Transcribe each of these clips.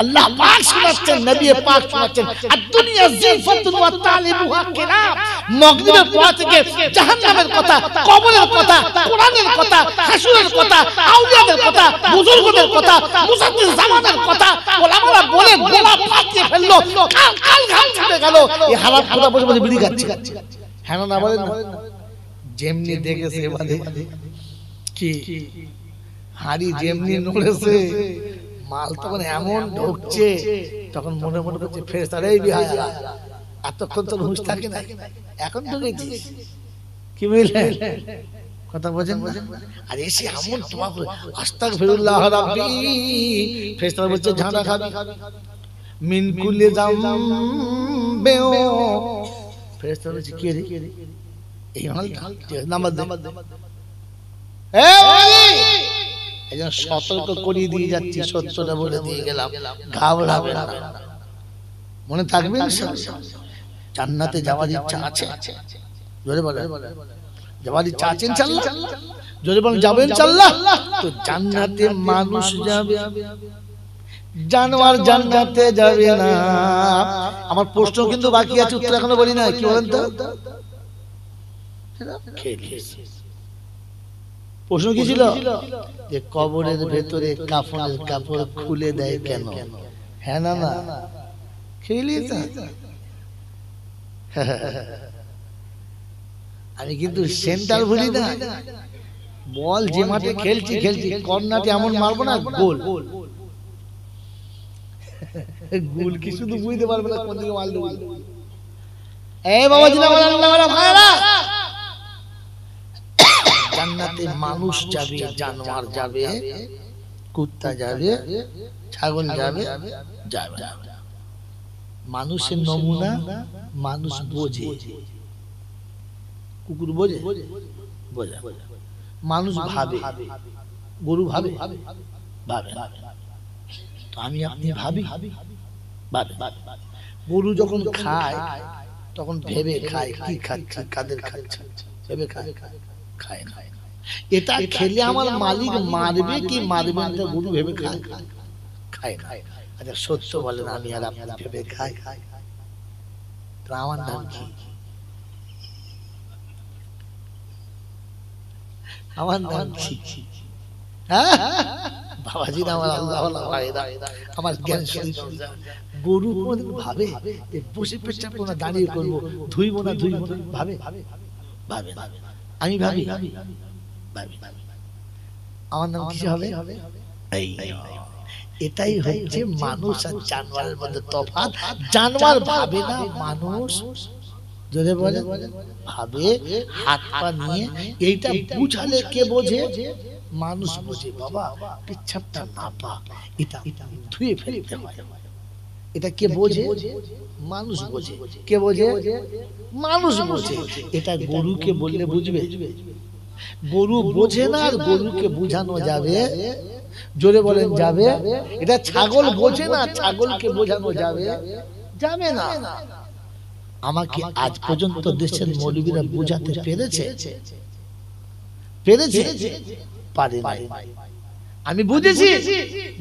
আল্লাহ পাক শোনাচ্ছেন, নবী পাক শোনাচ্ছেন, আর দুনিয়া জিলফাতুন ওয়া তালিবুহা কিরাম। মাগরিবের পর থেকে জাহান্নামের কথা, কবরের কথা, কোরআনের কথা, হাসরের কথা, আউলিয়াদের কথা, বুজুর্গদের কথা, মুসাদ্দিদ জামানের কথা ওলামারা বলে গলা ফাটিয়ে ফেললো, কাল ঘাম ছুটে গেল। এই হারাম কথা বসে বসে বিড়ি খাচ্ছে। হ্যাঁ না বলেন না? যেমনি দেখেছে বাদে কি হাড়ি যেমনি নড়েছে, মাল তখন এমন ঢুকছে, তখন মনে মনে করছে ফেরেশতারাই বিহায়া, এতক্ষণ তো হুঁশ থাকে না, এখন ঢুকেছিস কি বুঝলেন কথা বোঝেন? আর এসে এমন তোমার আস্তাগফিরুল্লাহ রাব্বি, ফেরেশতারা বলছে ঝাঁটা খাবি, মিন কুল্লি যামবেও, ফেরেশতারা বলছে কে রে এই নামাজ দে, একজন সতর্ক করিয়ে দিয়ে যাচ্ছি, সত্যটা বলে দিয়ে গেলাম, ঘাবড়াবে না, মনে থাকবে জান্নাতে যাওয়ার ইচ্ছা আছে? জোরে বলেন যাওয়ার ইচ্ছা আছে ইনশাআল্লাহ? জোরে বলেন যাবেন ইনশাআল্লাহ? তো জান্নাতে মানুষ যাবে, জানোয়ার জান্নাতে যাবে না। আমার প্রশ্ন কিন্তু বাকি আছে, উত্তর এখনো বলি না, কি বলেন তো? প্রশ্ন কি ছিল? যে কবরের ভেতরে কাফনের কাপড় খুলে দেয় কেন? হ্যাঁ না না খেলি। আমি কিন্তু সেন্টার ভুলি না, বল যে মাঠে খেলছি কর্নারটি এমন মারবো না গোল, গোল কি শুধু বুঝতে পারবে না কোন দিকে মারলো। এই বাবাজি ভাইরা, জান্নাতে মানুষ যাবে, জানোয়ার যাবে, কুত্তা যাবে, ছাগল যাবে, মানুষের নমুনা মানুষ বোঝে, কুকুর বোঝে, মানুষ ভাবে, গরু ভাবে, তো আমি আপনি ভাবি, গরু যখন খায় তখন ভেবে খায়, কি খাচ্ছে, কাদের খাচ্ছে, ভেবে খায়, খায় না। এটা খেলে আমার মালিক মারবে কি মারবে না, গরু ভেবে খায়, খায় না। আচ্ছা সত্য বলেন, আমি আর আপনি ভেবে খাই? আমার নাম কি? আমার নাম কি? হ্যাঁ বাবাজি, আমার আল্লাহ আমার জ্ঞান শরীর, গরু কোনদিন ভাবে বসে পেচ্ছাপ না দাঁড়িয়ে করবো, ধুইবো না ভাবে? ভাবে না। আমি ভাবি? আমার নাম কি হবে? এটাই হচ্ছে মানুষ আর জানোয়ারের মধ্যে তফাৎ। জানোয়ার ভাবে না, মানুষ যদি বলে ভাবে, হাত পা নিয়ে। এইটা বুঝালে কে বোঝে? মানুষ বোঝে। বাবা পেচ্ছাপটা না পা, এটা ধুয়ে ফেলতে হয়, এটা কে বোঝে? মানুষ বোঝে। কে বোঝে? মানুষ বোঝে। এটা গরুকে বললে বুঝবে? গরু বোঝে না, আর গরুকে বুঝানো যাবে? জোরে বলেন যাবে? এটা ছাগল বোঝে না, ছাগলকে বোঝানো যাবে? যাবে না। আমাকে আজ পর্যন্ত দেশের মৌলবীরা বোঝাতে পেরেছে? পারে নাই। আমি বুঝেছি?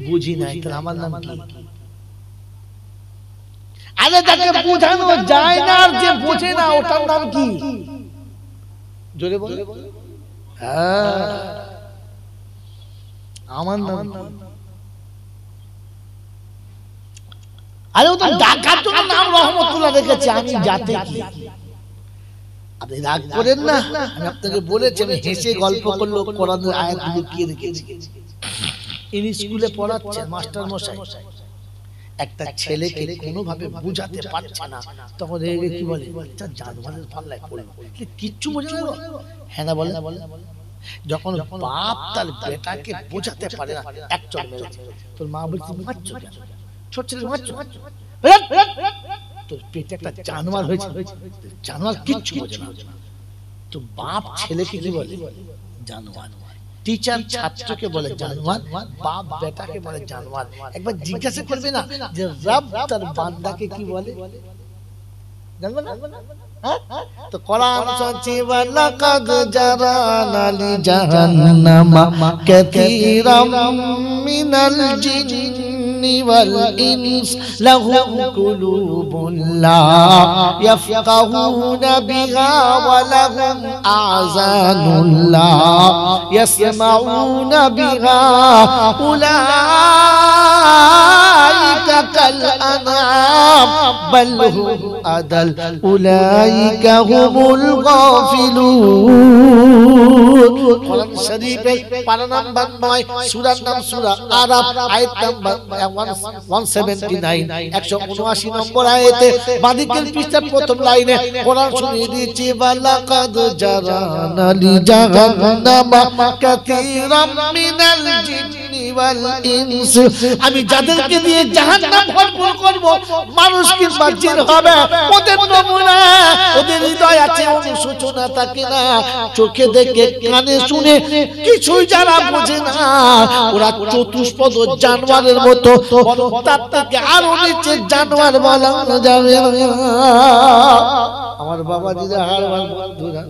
বুঝি নাই। তাহলে আমার নাম কি? আরে যাকে বোঝানো যায় না আর যে বোঝে না, ওটার নাম কি? জোরে বল। হ্যাঁ, আমার নাম আরে ও তো ডাকার জন্য নাম রহমতুল্লাহ রেখেছে, আমি যাতে কি? আপনি রাগ করেন না, আমি আপনাকে বলেছি, আমি হেসে গল্প করলো কোরআনের আয়াতগুলো কি রেখেছি। ইনি স্কুলে পড়াচ্ছেন মাস্টার মশাই, একটা ছেলেকে কোনোভাবে বুঝাতে পারছে না, তখন রেগে কি বলে? জানোয়ারের পাল্লায় পড়লো, কিচ্ছু বোঝে না। হ্যাঁ না বলে? যখন বাপ তার বেটাকে বোঝাতে পারে না, এক চড় মেরেছে। তোর মা বলছে মারছো কেন? ছোট ছেলে মারছো, তোর পেটে একটা জানোয়ার হয়েছে। জানোয়ার কিচ্ছু বোঝে না। তো বাপ ছেলেকে কি বলে? জানোয়ার। টিচার ছাত্রকে বলে জানোয়ার, বাপ বেটাকে বলে জানোয়ার। একবার জিজ্ঞাসা করবে না যে রব তার বান্দাকে কি বলে? জানবে না? তো কোরআন বলছে ওয়ালাকাদ জারানা লিজাহান্নামা কাসীরাম মিনাল জিন্নি والإنس لهم قلوب لا يفقهون بها ولهم أعزان لا يسمعون بها أولئك كالأنعام بل هم أضل أولئك هم الغافلون কোরআন শরীফে পারা নাম্বার 9 সূরার নাম সূরা আরাফ আয়াত নাম্বার 179 179 নম্বর আয়াতে বাদিকের পৃষ্ঠার প্রথম লাইনে কোরআন শুনিয়ে দিয়েছে ওয়ালাকাদ জারানা লি জাহান্নামা কাসীরাম মিনাল জিন্নি ওয়াল ইনস আমি যাদেরকে দিয়ে জাহান্নাম ভরপুর করব মানুষ কিংবা জিন হবে ওদের নমুনা ওদের হৃদয় আছে অনুশোচনা থাকে না চোখে দেখে কানে শুনে কিছুই যারা বোঝে না ওরা চতুষ্পদ জানোয়ারের মতো তার থেকে আরো নিচে জানোয়ার বলা যাবে আমার বাবাজিরা আর বন্ধুরা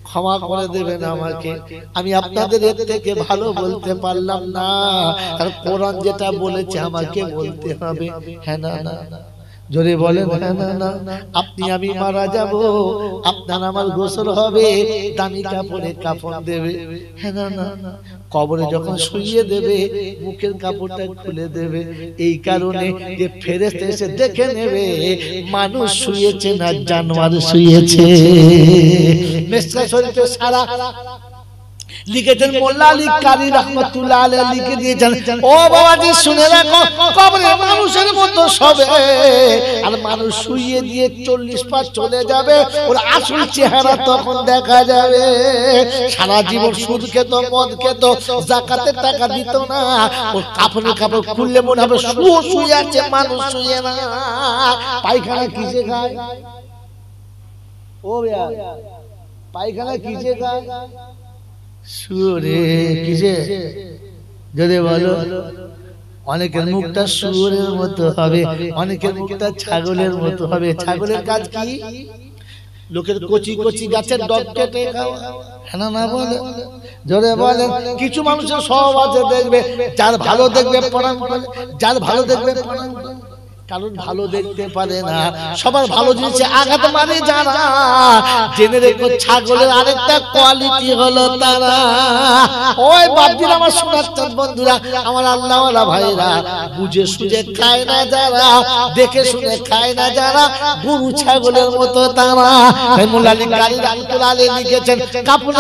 ক্ষমা করে দেবেন আমাকে আমি আপনাদের এর থেকে ভালো বলতে পারলাম না আর কোরআন যেটা বলেছে আমাকে বলতে হবে হ্যাঁ না না জোরে বলেন হ্যাঁ না না আপনি আমি মারা যাব আপনার আমার গোসল হবে দামি কাপড়ে কাফন দেবে হ্যাঁ না না কবরে যখন শুইয়ে দেবে মুখের কাপড়টা খুলে দেবে এই কারণে যে ফেরেশতা এসে দেখে নেবে মানুষ শুয়েছে না জানোয়ার শুয়েছে মিসকা শরীফে সারা লিখেছেন মোল্লা আলী কারি রাহমাতুল্লাহ আলাইহি লিখে দিয়েছেন ও বাবাজি শুনে রাখো কবরে মানুষের মতো শোবে আর মানুষ শুইয়ে দিয়ে 40 পার চলে যাবে ওর আসল চেহারা তখন দেখা যাবে সারা জীবন সুদ খেত মদ খেত যাকাতের টাকা দিত না ওর কাপড় খুললে মনে হবে শুয়ে আছে মানুষ শুয়ে না পায়খানা কিসে খায় ও ভাইয়া পায়খানা কিসে খায় সুরে কিসে যদি বলো অনেকের মুখটা সুরের মতো হবে অনেকের মুখটা ছাগলের মতো হবে ছাগলের কাজ কি লোকের কচি কচি গাছের ডগ কেটে খাওয়া হ্যাঁ না বলে জোরে বলে কিছু মানুষের সব আছে দেখবে যার ভালো দেখবে প্রণাম করে যার ভালো দেখবে প্রণাম করে কারণ ভালো দেখতে পারে না সবার ভালো জিনিসে আঘাত মানে যারা জেনে রেখো ছাগলের আরেকটা কোয়ালিটি হলো তারা ওই বাপজিরা আমার শোনাচ্ছেন বন্ধুরা আমার আল্লাহওয়ালা ভাইরা বুঝে সুঝে খায় না যারা দেখে শুনে খায় না যারা গরু ছাগলের মতো তারা মোল্লা আলী কারি রাহমাতুল্লাহ আলাইহি লিখেছেন কাপড়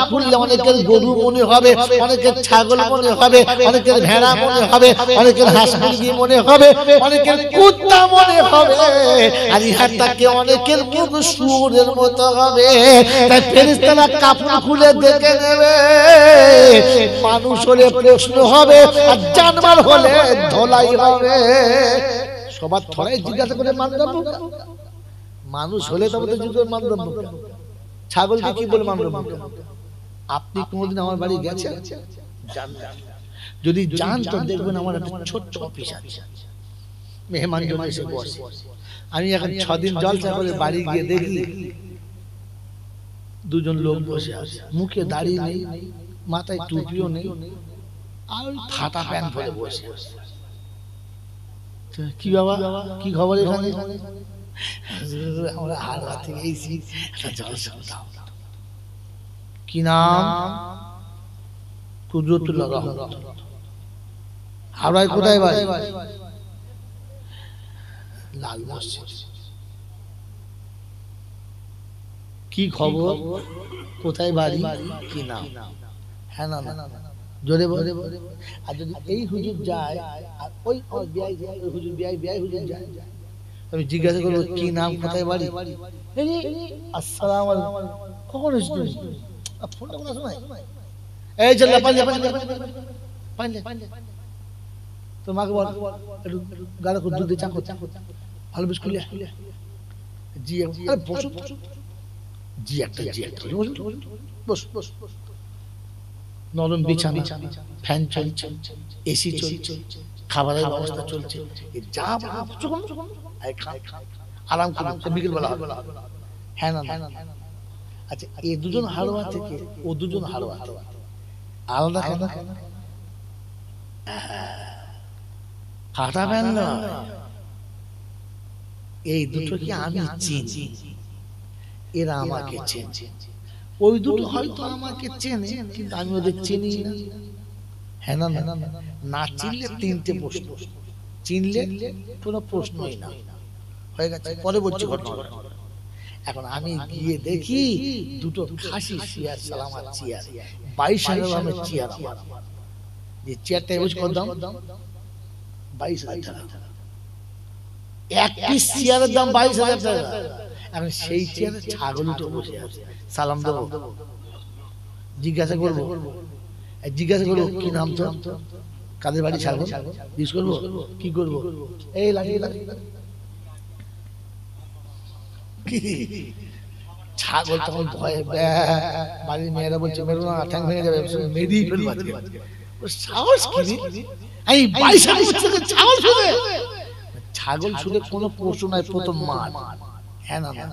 খুললে অনেকের গরু মনে হবে অনেকের ছাগল মনে হবে অনেকের ভেড়া মনে হবে অনেকের হাঁস মুরগি মনে হবে অনেকের কুত্তা মনে হবে আর ইহাটাকে অনেকের মুখ সুরের মতো হবে তাই ফেরেশতারা কাপড় খুলে দেখে নেবে মানুষ হলে প্রশ্ন হবে আর জানোয়ার হলে ধলাই হবে সবার থরাই জিজ্ঞাসা করে মানব মানুষ হলে তবে তো জিজ্ঞাসা মানব ছাগলকে কি বলে মানব আপনি কোনদিন আমার বাড়ি গেছেন জানতেন যদি জান তো দেখবেন আমার একটা ছোট্ট অফিস আছে মেহমান জন এসে বসে আমি এখন 6 দিন জলসা করে বাড়ি গিয়ে দেখি দুজন লোক বসে আছে মুখে দাড়ি নেই মাথায় টুপিও নেই আর ফাটা প্যান্ট পরে বসে আছে কি বাবা কি খবর এখানে আমরা হাওড়া থেকে এসেছি একটা জলসা দাও কি নাম কুদরতুল্লাহ রহমাতুল্লাহ হাওড়ায় কোথায় বাড়ি লাল মসজিদ কি খবর কোথায় বাড়ি কি নাম হ্যাঁ না জোরে বলে আর যদি এই হুজুর যায় আর ওই বিআই হুজুর বিআই হুজুর যায় আমি জিজ্ঞাসা করবো কি নাম কোথায় বাড়ি আসসালামু আলাইকুম কখন এসেছো ফোনটা কোন সময় এই চল পাইলে তো মাকে বল একটু গাড়ি করে দুধ চা করতে ভালো বিস্কুট জি আরে বসো জি একটা বস নরম বিছানা ফ্যান চলছে এসি চলছে খাবারের ব্যবস্থা চলছে যা আরাম করে বিকেল বেলা হ্যাঁ না আচ্ছা এই দুজন হাড়োয়া থেকে ও দুজন হাড়োয়া আলাদা কেন ফাটাবেন না। এই দুটো কি আমি চিনি, এরা আমাকে চেনে। ওই দুটো হয়তো আমাকে চেনে কিন্তু আমি ওদের চিনি না। হ্যাঁ না না না, চিনলে তিনটে প্রশ্ন, চিনলে কোনো প্রশ্নই না, হয়ে গেছে। পরে বলছি ঘটনা। এখন আমি গিয়ে দেখি দুটো খাসি চেয়ার, সালামার চেয়ার, 22,000 গ্রামের চেয়ার। আমার যে চেয়ারটা ইউজ করতাম 22,000 টাকা, এক পিস চেয়ারের দাম 22,000 টাকা। এখন সেই চেয়ারে ছাগল উঠে বসে আছে, সালাম দেবো, জিজ্ঞাসা করবো, কি নাম তো, কাদের বাড়ি ছাগল, জিজ্ঞেস করবো, কি করবো, এই লাগে ছাগল তখন ভয়ে বাড়ির মেয়েরা বলছে মেরো না, ঠ্যাং ভেঙে যাবে, মেরেই ফেলবো আজকে। সাহস কি, এই 22,000 ছাগল শুনে, ছাগল শুনে কোনো প্রশ্ন নাই, প্রথম মার। হ্যাঁ না না,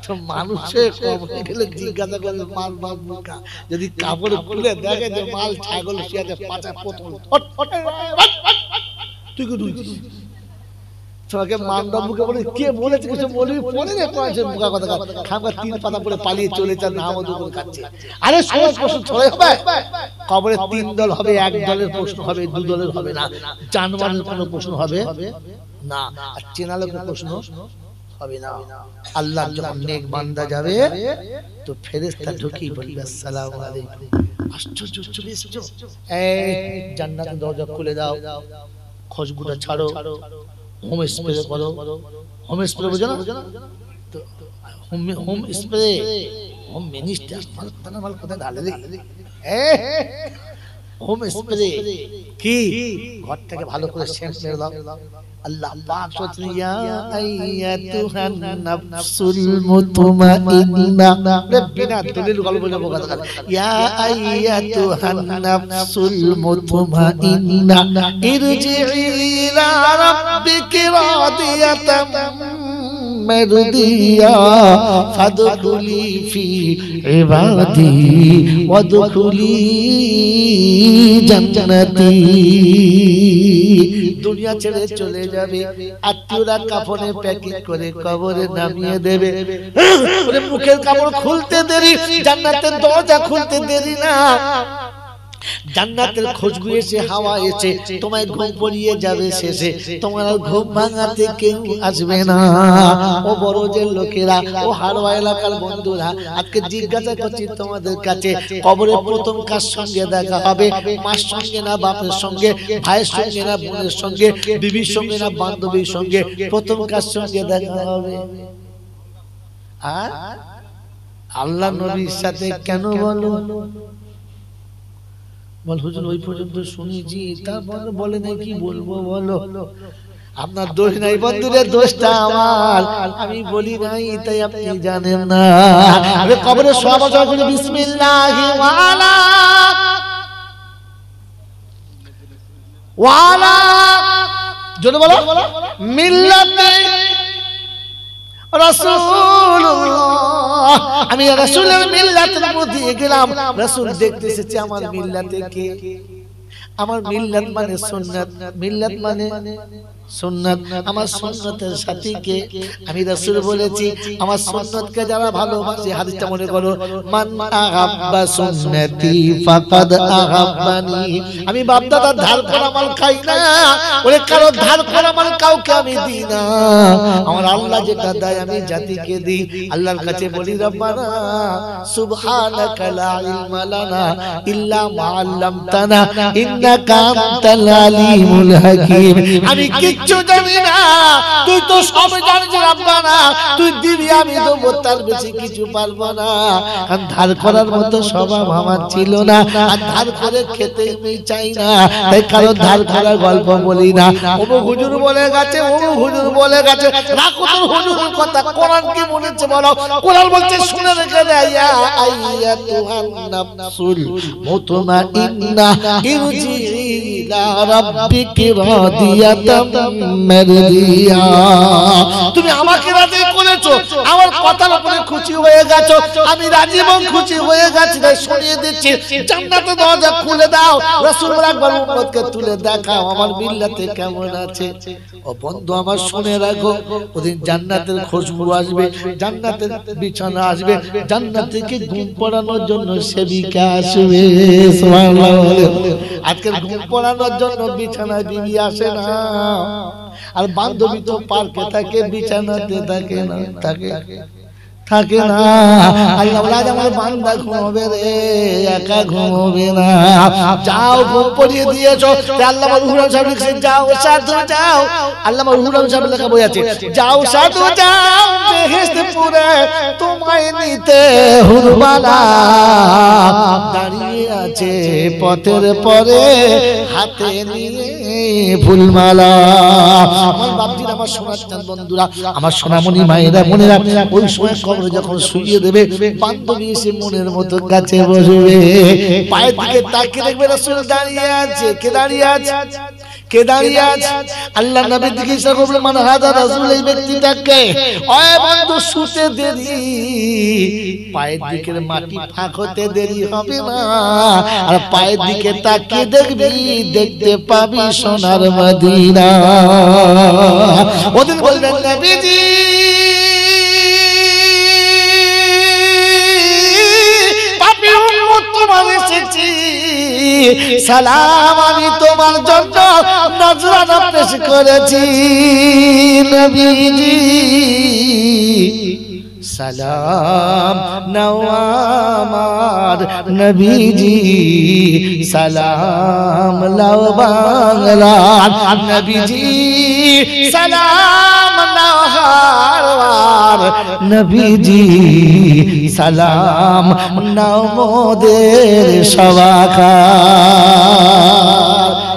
তো মানুষের কবরে গেলে জিজ্ঞাসা করলে মাল মাল মুখা, যদি কাপড়ে খুলে দেখে যে মাল ছাগল শুয়ে পাচা প্রথম তুই কি তুই তোমাকে মানদাবুকে বলে কে বলেছে কিছু বলবি, পরে রে পয়সা মুখা কথা খামকা 3 পাতা পরে পালিয়ে চলে যান, নামাজ করে খাচ্ছে। আরে সহজ প্রশ্ন ছড়াই হবে, কবরে 3 দল হবে, এক দলের প্রশ্ন হবে, 2 দলের হবে না, জানওয়ারের কোনো প্রশ্ন হবে না, আর চেনা লোকের প্রশ্ন হবে না। আল্লাহ যখন নেক বান্দা যাবে তো ফেরেশতা ঢুকি বলবে আসসালামু আলাইকুম, আশ্চর্য চলে এসেছো, এই জান্নাতের দরজা খুলে দাও, খুশবুটা ছাড়ো, হোম স্প্রে করো। হোম স্প্রে বুঝো না তো, হোম স্প্রে, হোম মিনিস্টার মানে মাল কথা ঢালে দে, হোম স্প্রে কি, ঘরটাকে ভালো করে সেন্ট মেরে দাও। আল্লাহ পাক বলেন ইয়া আইয়াতুহান নাফসুল মুতমাইন্না, বিনা দলিল গল্প বলবো কথা, ইয়া আইয়াতুহান নাফসুল মুতমাইন্না ইরজিই ইলা রাব্বিকি রাদিয়াতাম মারদিয়া ফাদখুলি ফি ইবাদি ওয়াদখুলি জান্নাতি। দুনিয়া ছেড়ে চলে যাবে, আত্মীয়রা কাফনে প্যাকিং করে কবরে নামিয়ে দেবে, ওরে মুখের কাপড় খুলতে দেরি, জান্নাতের দরজা খুলতে দেরি না, জান্নাতের খুশবু এসে হাওয়া এসে তোমায় ঘুম পড়িয়ে যাবে, শেষে তোমার আর ঘুম ভাঙাতে কেউ আসবে না। ও বড়জের লোকেরা, ও হারওয়া এলাকার বন্ধুরা, আজকে জিজ্ঞাসা করছি তোমাদের কাছে, কবরে প্রথম কার সঙ্গে দেখা হবে? মার সঙ্গে না বাপের সঙ্গে, ভাইয়ের সঙ্গে না বোনের সঙ্গে, বিবির সঙ্গে না বান্ধবীর সঙ্গে, প্রথম কার সঙ্গে দেখা হবে? আর আল্লাহ নবীর সাথে কেন বলো? বল হুজুর ওই পর্যন্ত শুনেছি, তারপর বলে নাই কি বলবো বলো? আপনার দোষ নাই বন্ধুরে, দোষটা আমার, আমি বলি নাই তাই আপনি জানেন না। আমি কবরে শোয়া বসা করি বিসমিল্লাহি ওয়ালা জোরে বলো মিল্লাতে রাসূলুল্লাহ, আমি রাসূলের মিল্লাতের মধ্যে গেলাম, রাসূল দেখতে এসেছে আমার মিল্লাতে কে, আমার মিল্লাত মানে সুন্নাত, মিল্লাত মানে সুন্নাত, আমার সুন্নতের সাথী কে? আমি রাসূল বলেছি আমার সুন্নতকে যারা ভালোবাসে, হাদিসটা মনে করো, মান আহাব্বা সুন্নতি ফাকাদ আহাব্বানি। আমি বাপ দাদার ধার করা মাল খাই না, ওরে কারো ধার করা মাল কাউকে আমি দিই না, আমার আল্লাহ যেটা দেয় আমি জাতিকে দিই। আল্লাহর কাছে বলি রব্বানা সুবহানাকা লা ইলমা লানা ইল্লা মা আল্লামতানা ইন্নাকা আনতাল আলিমুল হাকীম। আমি কিচ্ছু জানি না, তুই তো সব জানিস রব্বানা, তুই দিবি আমি দেবো, তার বেশি কিছু পারবো না। কারণ ধার করার মতো স্বভাব আমার ছিল না, আর ধার করে খেতে আমি চাই না, তাই কারো ধার করার গল্প বলি না। ওমো হুজুর বলে গেছে, ওমো হুজুর বলে গেছে, রাখো তোর হুজুরের কথা, কোরআন কি বলেছে বলো? কোরআন বলছে শুনে রেখে দে, ইয়া আইয়াতুহান নাফসুল মুতমাইন্না ইরজিই ইলা রাব্বিকি রাদিয়াতাম মারদিয়া। তুমি আমাকে রাজি করেছো, আমার কথার উপরে খুশি হয়ে গেছো, আমি রাজি এবং খুশি হয়ে গেছি, তাই শুনিয়ে দিচ্ছি জান্নাতের দরজা খুলে দাও। রাসূল একবার উম্মতকে তুলে দেখাও আমার মিল্লাতে কেমন আছে। ও বন্ধু আমার শুনে রাখো, ওদিন জান্নাতের খুশবু আসবে, জান্নাতের বিছানা আসবে, জান্নাত থেকে ঘুম পড়ানোর জন্য সেবিকা আসবে। সুবহানাল্লাহ। আজকের ঘুম পড়ানোর জন্য বিছানায় বিবি আসে না, আর বান্ধবী তো পার্কে থাকে, বিছানাতে থাকে না, থাকে না। আল্লাহ বলে আজ আমার বান্দা ঘুমাবে রে, একা ঘুমাবে না। যাও ঘুম পড়িয়ে দিয়েছো। আল্লাহ রুহুল সাহেব লিখছে যাও সাধু যাও। আল্লাহ রুহুল সাহেব লেখা বই আছে, যাও সাধু যাও বেহেশতপুরে তোমায় নিতে হুরবালা দাঁড়িয়ে আছে পথের পরে হাতে নিয়ে ফুলমালা। আমার বাপজির, আমার সোনার চাঁদ বন্ধুরা, আমার সোনামণি মায়েরা, বোনেরা, ওই সময় কবরে যখন শুইয়ে দেবে, বান্ধবী এসে মনের মতো কাছে বসবে, পায়ের দিকে তাকিয়ে দেখবে রাসূল দাঁড়িয়ে আছে। কে দাঁড়িয়ে আছে? কে দাঁড়িয়ে আছে? আল্লাহ নবী দিকে ইশারা করবে, মান হাদা রাসূল, এই ব্যক্তিটাকে। ওই বন্ধু শুতে দেরি, পায়ের দিকের মাটি ফাঁক হতে দেরি হবে না, আর পায়ের দিকে তাকিয়ে দেখবি, দেখতে পাবি সোনার মদিনা। ওদিন বলবেন নবীজি সালাম, আমি তোমার জন্য নজরানা পেশ করেছি নবীজি, সালাম নাও আমার নবীজি, সালাম লাও বাংলার নবীজি, সালাম নাও হারবার নবীজি, সালাম নাও মোদের সবাকা।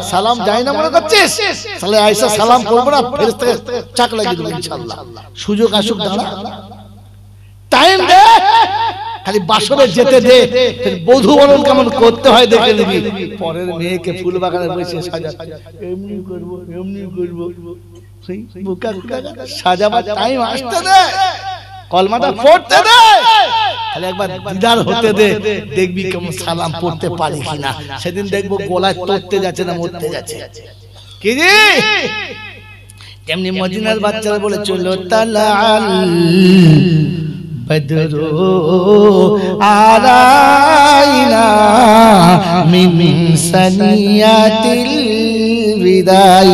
সালাম যাই না মনে করছিস? তাহলে আয়েশা সালাম করবো না, ফেরেশতা চাক লাগিয়ে দেব ইনশাআল্লাহ। সুযোগ আসুক, দাঁড়া, টাইম দে, খালি বাসরে যেতে দে, বধূ বরণ কেমন করতে হয় দেখে নিবি। পরের মেয়েকে ফুল বাগানে বসে সাজাচ্ছে, এমনি করব এমনি করব, সেই বুকা সাজাবার টাইম আসতে দে, কলমাটা পড়তে দে, খালি একবার দিদার হতে দে, দেখবি কেমন সালাম পড়তে পারি কিনা। সেদিন দেখবো গলায় তরতে যাচ্ছে না মরতে যাচ্ছে। কি রে যেমনি মদিনার বাচ্চারা বলে চলো তালাল বদরু আরাইনা মিন সানিয়াতিল বিদাই।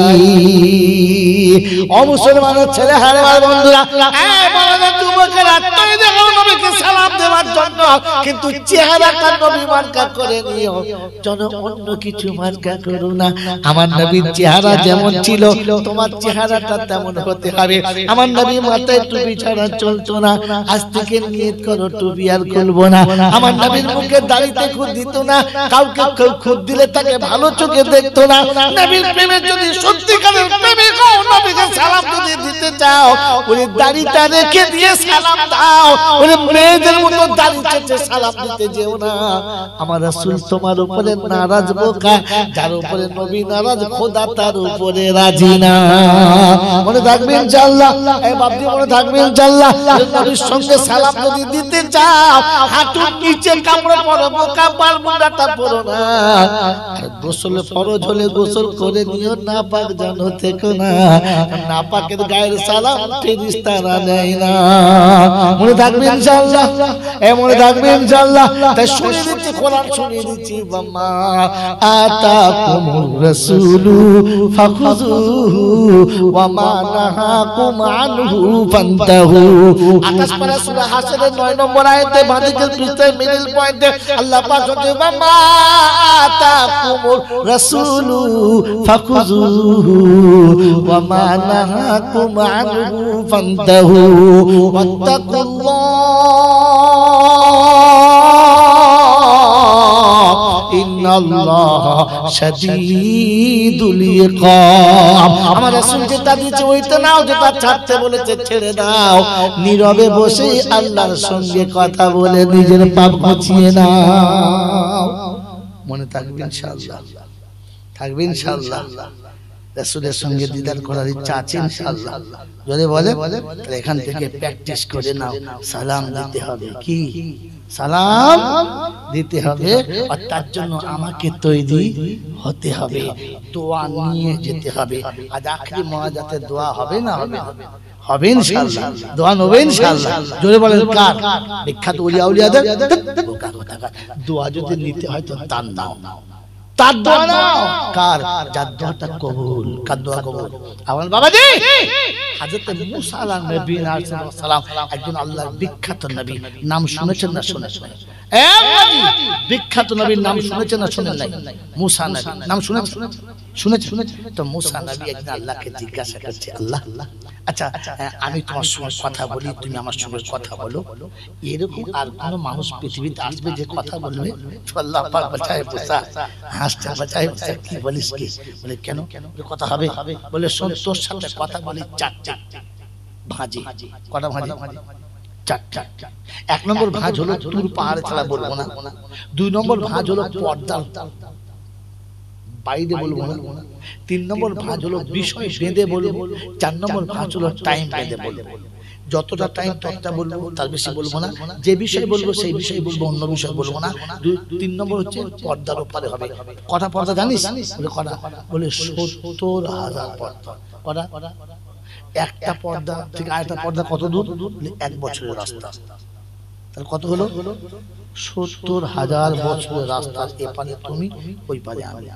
ও মুসলমানের ছেলে, হারে বন্ধুরা, এই বড় যুবকেরা, তুমি দেখো নবীকে সালাম দেওয়ার জন্য, কিন্তু চেহারাটা নবী মার্কা করে নিও, যেন অন্য কিছু মার্কা করো না। আমার নবীর চেহারা যেমন ছিল, তোমার চেহারাটা তেমন হতে হবে। আমার নবী মাথায় টুপি ছাড়া চলতো না, আজ থেকে নিয়ত করো টুপি আর খুলবো না। আমার নবীর মুখে দাড়িতে খুদ দিত না, কাউকে কেউ খুদ দিলে তাকে ভালো চোখে দেখতো না। নবীর প্রেমে যদি সত্যিকারের প্রেমে কও, নবীকে সালাম যদি দিতে চাও, ওই দাড়িটা রেখে দিয়ে সালাম দাও। ওই মেয়েদের মতো দাড়ি চেঁচে সালাম দিতে যেও না। আমার রাসূল তোমার উপরে নারাজ বোকা, যার উপরে নবী নারাজ, খোদা তার উপরে রাজি না। মনে থাকবে ইনশাআল্লাহ, এই বাপজি মনে থাকবে ইনশাআল্লাহ। নবীর সঙ্গে সালাম যদি দিতে চাও, হাঁটুর নিচে কাপড় পরো, বোকা পার মুন্ডাটা পরো না। গোসল ফরজ হলে গোসল করে নিও, না পাক জানো থেকো না, না পাকের গায়ের সালাম ফেরেশতারা নেয় না। মনে থাকবে ইনশাআল্লাহ, মনে থাকবে ইনশাআল্লাহ। তাই শুনিয়ে দিচ্ছি, কোরআন শুনিয়ে দিচ্ছি, বাম্মা আতাকুমুর রাসূলু ফাখুযুহু ওয়া মা নাহাকুম আনহু ফান্তাহু। 28 পারা সূরা হাসরের 9 নম্বর আয়াতে বাঁদিকের পৃষ্ঠায় মিডল পয়েন্টে আল্লাহ পাক বলছে, বাম্মা আতাকুমুর রাসূলু ফাখুযুহু ওয়া মা নাহাকুম আনহু ফান্তাহু ওয়াত্তাকুল্লাহ ইন্নাল্লাহ শাদীদুল ইকাব। আমার রাসূল যেটা দিয়েছে ওইটা নাও, যেটা ছাড়তে বলেছে ছেড়ে দাও। নীরবে বসে আল্লাহর সঙ্গে কথা বলে নিজের পাপ মুছিয়ে নাও। মনে থাকবে ইনশাআল্লাহ। থাকবে ইনশাআল্লাহ। রাসূলের সঙ্গে দিদার করার ইচ্ছা আছে ইনশাআল্লাহ। যদি বলে তাহলে এখান থেকে প্র্যাকটিস করে নাও। সালাম দিতে হবে, কি সালাম দিতে হবে, আর তার জন্য আমাকে তৈরি হতে হবে, দোয়া নিয়ে যেতে হবে। আজ আখরি মোনাজাতে দোয়া হবে না হবে? হবে ইনশাআল্লাহ, দোয়া হবে ইনশাআল্লাহ। জোরে বলেন কার? বিখ্যাত ওলিয়া উলিয়াদের দোয়া যদি নিতে হয় তো তার নাও, তার দোয়া নাও। কার? যার দোয়াটা কবুল। কার দোয়া কবুল? আমার বাবাজি হযরত মুসা আলাইহিস সালাম একজন আল্লাহর বিখ্যাত নবী। নাম শুনেছেন না শুনেছেন? বিখ্যাত নবীর নাম শুনেছেন না শুনেন নাই? মুসা নবী নাম শুনেছেন? শুনেছেন? তো মুসা নবী একদিন আল্লাহকে জিজ্ঞাসা করছে, আল্লাহ আচ্ছা আমি তোমার সঙ্গে কথা বলি, তুমি আমার সঙ্গে কথা বলো, এরকম আর কোন মানুষ পৃথিবীতে আসবে যে কথা বলবে? তো আল্লাহ পাক বাঁচায় মুসা, হাসতে বাঁচায় মুসা, কি বলিস কি? বলে কেন কথা হবে? বলে শোন, তোর সাথে কথা বলি চারটা ভাঁজে। কটা ভাঁজে? চারটা। এক নম্বর ভাঁজ হলো তুর পাহাড়ে ছাড়া বলবো না। দুই নম্বর ভাঁজ হলো পর্দা বাইরে বলবো না। তিন নম্বর ভাঁজ হলো বিষয় বেঁধে বলবো। চার নম্বর ভাঁজ হলো টাইম বেঁধে বলবো। যতটা টাইম ততটা বলবো, তার বেশি বলবো না। যে বিষয় বলবো সেই বিষয় বলবো, অন্য বিষয় বলবো না। তিন নম্বর হচ্ছে পর্দার উপরে হবে। কটা পর্দা জানিস? বলে কটা? বলে ৭০,০০০ পর্দা। কটা? একটা পর্দা থেকে আরেকটা পর্দা কত দূর? ১ বছরের রাস্তা। তাহলে কত হলো? ৭০,০০০ বছরের রাস্তা, এপারে তুমি ওই পারে আমি।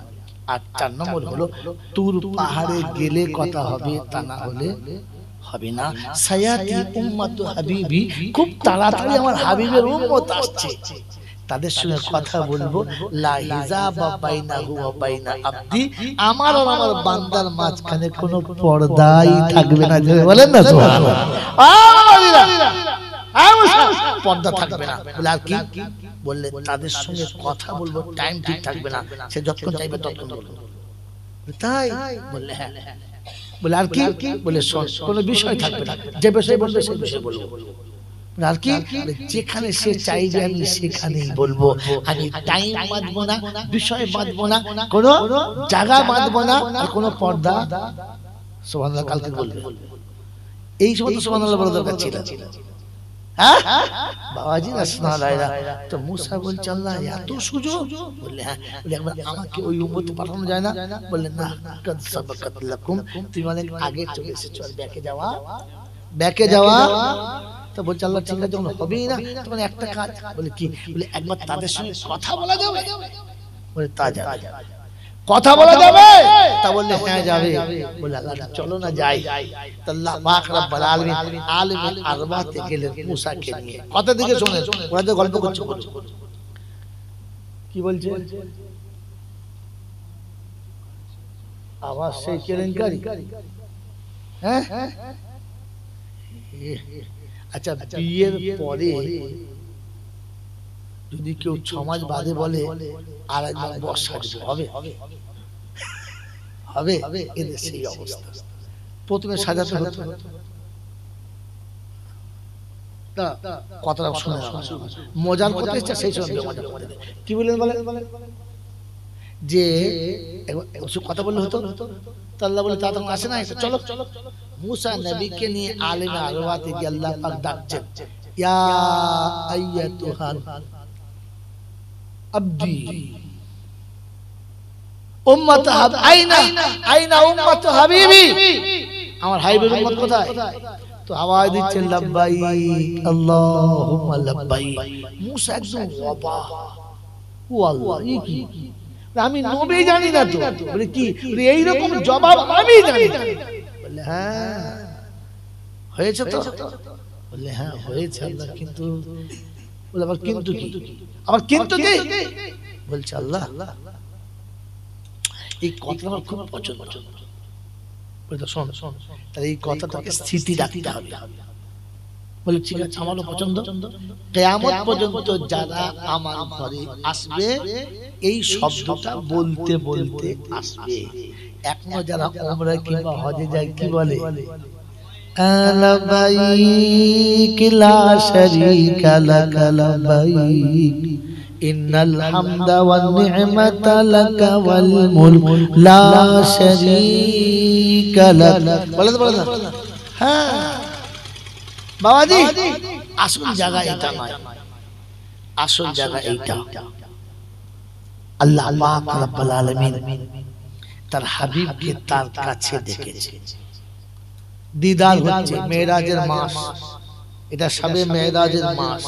আর ৪ নম্বর হলো তুর পাহাড়ে গেলে কথা হবে, তা না হলে হবে না। সায়াতি উম্মত হাবিবি, খুব তাড়াতাড়ি আমার হাবিবের উম্মত আসছে, তাদের সঙ্গে কথা বলবো। লা হিজাবা বাইনাহু ওয়া বাইনা আবদি, আমার আর আমার বান্দার মাঝখানে কোনো পর্দাই থাকবে না। বলেন না সুবহানাল্লাহ। পর্দা থাকবে না। বলে আর কি? বললে তাদের সঙ্গে কথা বলবো, টাইম ঠিক থাকবে না, সে যতক্ষণ চাইবে ততক্ষণ বলবো। তাই? বললে হ্যাঁ। বলে আর কি? বলে শোন, কোনো বিষয় থাকবে না, যে বিষয় বলবে সেই বিষয় বলবো। আর কি? যেখানে সে চাইবে আমি সেখানেই বলবো। আমি টাইম বাঁধবো না, বিষয় বাঁধবো না, কোনো জায়গা বাঁধবো না, আর কোনো পর্দা। সুবহানাল্লাহ কালকে বলবে। এই সমস্ত সুবহানাল্লাহ বলার দরকার ছিল। হ্যাঁ বাবাজি রাসূলুল্লাহ। তো মুসা বলছে আল্লাহ এত সুযোগ? বললে হ্যাঁ। বলে একবার আমাকে ওই উম্মতে পাঠানো যায় না? বললেন না, কাদ সাবাকাত লাকুম, তুমি অনেক আগে চলে এসেছো, আর ব্যাকে যাওয়া। তো বলছে আল্লাহ ঠিক আছে, যখন হবেই না তখন একটা কাজ। বলে কি? বলে একবার তাদের সঙ্গে কথা বলা যাবে? বলে তা যাবে। কথা বলা যাবে? তা বললে হ্যাঁ যাবে। বলে আল্লাহ চলো না যাই। তো আল্লাহ পাক রব্বুল আলামিন আলিমুল আরওয়াতে গেলেন মুসাকে নিয়ে। কথা দিকে শুনেন, ওরা যে গল্প করছে কি বলছে? আবার সেই কেলেঙ্কারি। হ্যাঁ আচ্ছা, বিয়ের পরে যদি কেউ সমাজ বাদে বলে আর একবার বর্ষা হবে? হবে? এদের সেই অবস্থা। প্রথমে সাজাতে হতো। কথাটা শুনে মজার কথা এসছে, সেই সময় কি বলেন বলেন যে কথা বললে হতো। তো আল্লাহ বলে তা তখন আসে না, চলো। মুসা নবীকে নিয়ে আলিমে আরওয়াতে গিয়ে আল্লাহ পাক ডাকছেন, ইয়া আইয়াতুহাল আবদি উম্মত আইনা উম্মত হাবিবি, আমার হাবিবের উম্মত কোথায়? তো আওয়াজ দিচ্ছেন লাব্বাইক আল্লাহুম্মা লাব্বাইক। মুসা একদম অবাক, ও আল্লাহ এই কি? আমি নবী জানি না তো। বলে কি? এই রকম জবাব আমি জানি না। বলে হ্যাঁ হয়েছে তো? বলে হ্যাঁ হয়েছে আল্লাহ, কিন্তু। বলে আবার কিন্তু কি? আবার কিন্তু কি? বলছে আল্লাহ এই কথা আমার খুব পছন্দ। বলে শোন, তাহলে এই কথাটাকে স্থিতি রাখতে হবে। বলে ঠিক আছে, আমারও পছন্দ। কিয়ামত পর্যন্ত যারা আমার ঘরে আসবে এই শব্দটা বলতে বলতে আসবে। এখনো যারা উমরা কিংবা হজে যায় কি বলে? লাব্বাইক লা শারীকা লাক লাব্বাইক ইন্নাল হামদা ওয়ান নি'মাতা লাকা ওয়াল মুলক লা শারীকা লাক। বলে হ্যাঁ বাবাজি, আসল জায়গা এটা নয়, আসল জায়গা এইটা। আল্লাহ পাক রব্বুল আলামিন তার হাবিবকে তার কাছে ডেকেছে। দিদার হচ্ছে মেরাজের মাস, এটা সবে মেরাজের মাস।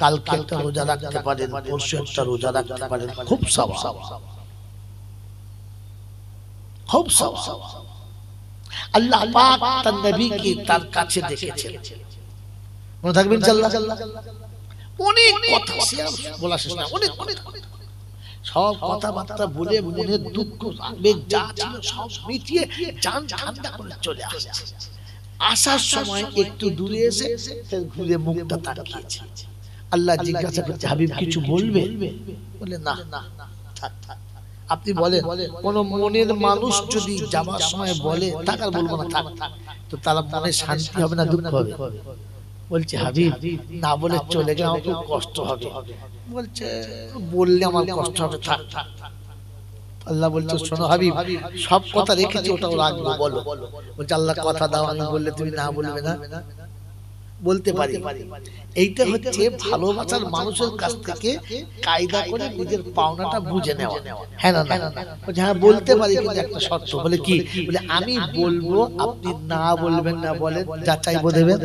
কালকে একটা রোজা রাখতে পারেন, পরশু একটা রোজা রাখতে পারেন, খুব সওয়াব, খুব সওয়াব। আল্লাহ পাক তার নবীকে তার কাছে ডেকেছেন। মনে থাকবে ইনশাআল্লাহ। অনেক কথা বলা শেষ না, অনেক সব কথাবার্তা বলে মনের দুঃখ আবেগ যা ছিল সব মিটিয়ে জান ঠান্ডা করে চলে আসছে। আসার সময় একটু দূরে এসে ঘুরে মুখটা তাকিয়েছে। আল্লাহ জিজ্ঞাসা করছে, হাবিব কিছু বলবে? বলে না, আপনি বলেন। কোন মনের মানুষ যদি যাবার সময় বলে থাক আর বলবো না থাক, তো তার মনে শান্তি হবে না দুঃখ হবে? বলছে হাবিব না বলে চলে গেলে আমার খুব কষ্ট হবে। বলছে বললে আমার কষ্ট হবে, থাক। আল্লাহ বলছে শোনো হাবিব, সব কথা রেখেছি, ওটাও রাখবো, বলো। বলছে আল্লাহ কথা দাও, আমি বললে তুমি না বলবে না? বলতে পারি। এইটা হচ্ছে ভালোবাসার মানুষের কাছ থেকে কায়দা করে নিজের পাওনাটা বুঝে নেওয়া। হ্যাঁ না না, হ্যাঁ বলতে পারি, কিন্তু একটা শর্ত। বলে কি? বলে আমি বলবো, আপনি না বলবেন না, বলেন যা চাইবো দেবেন।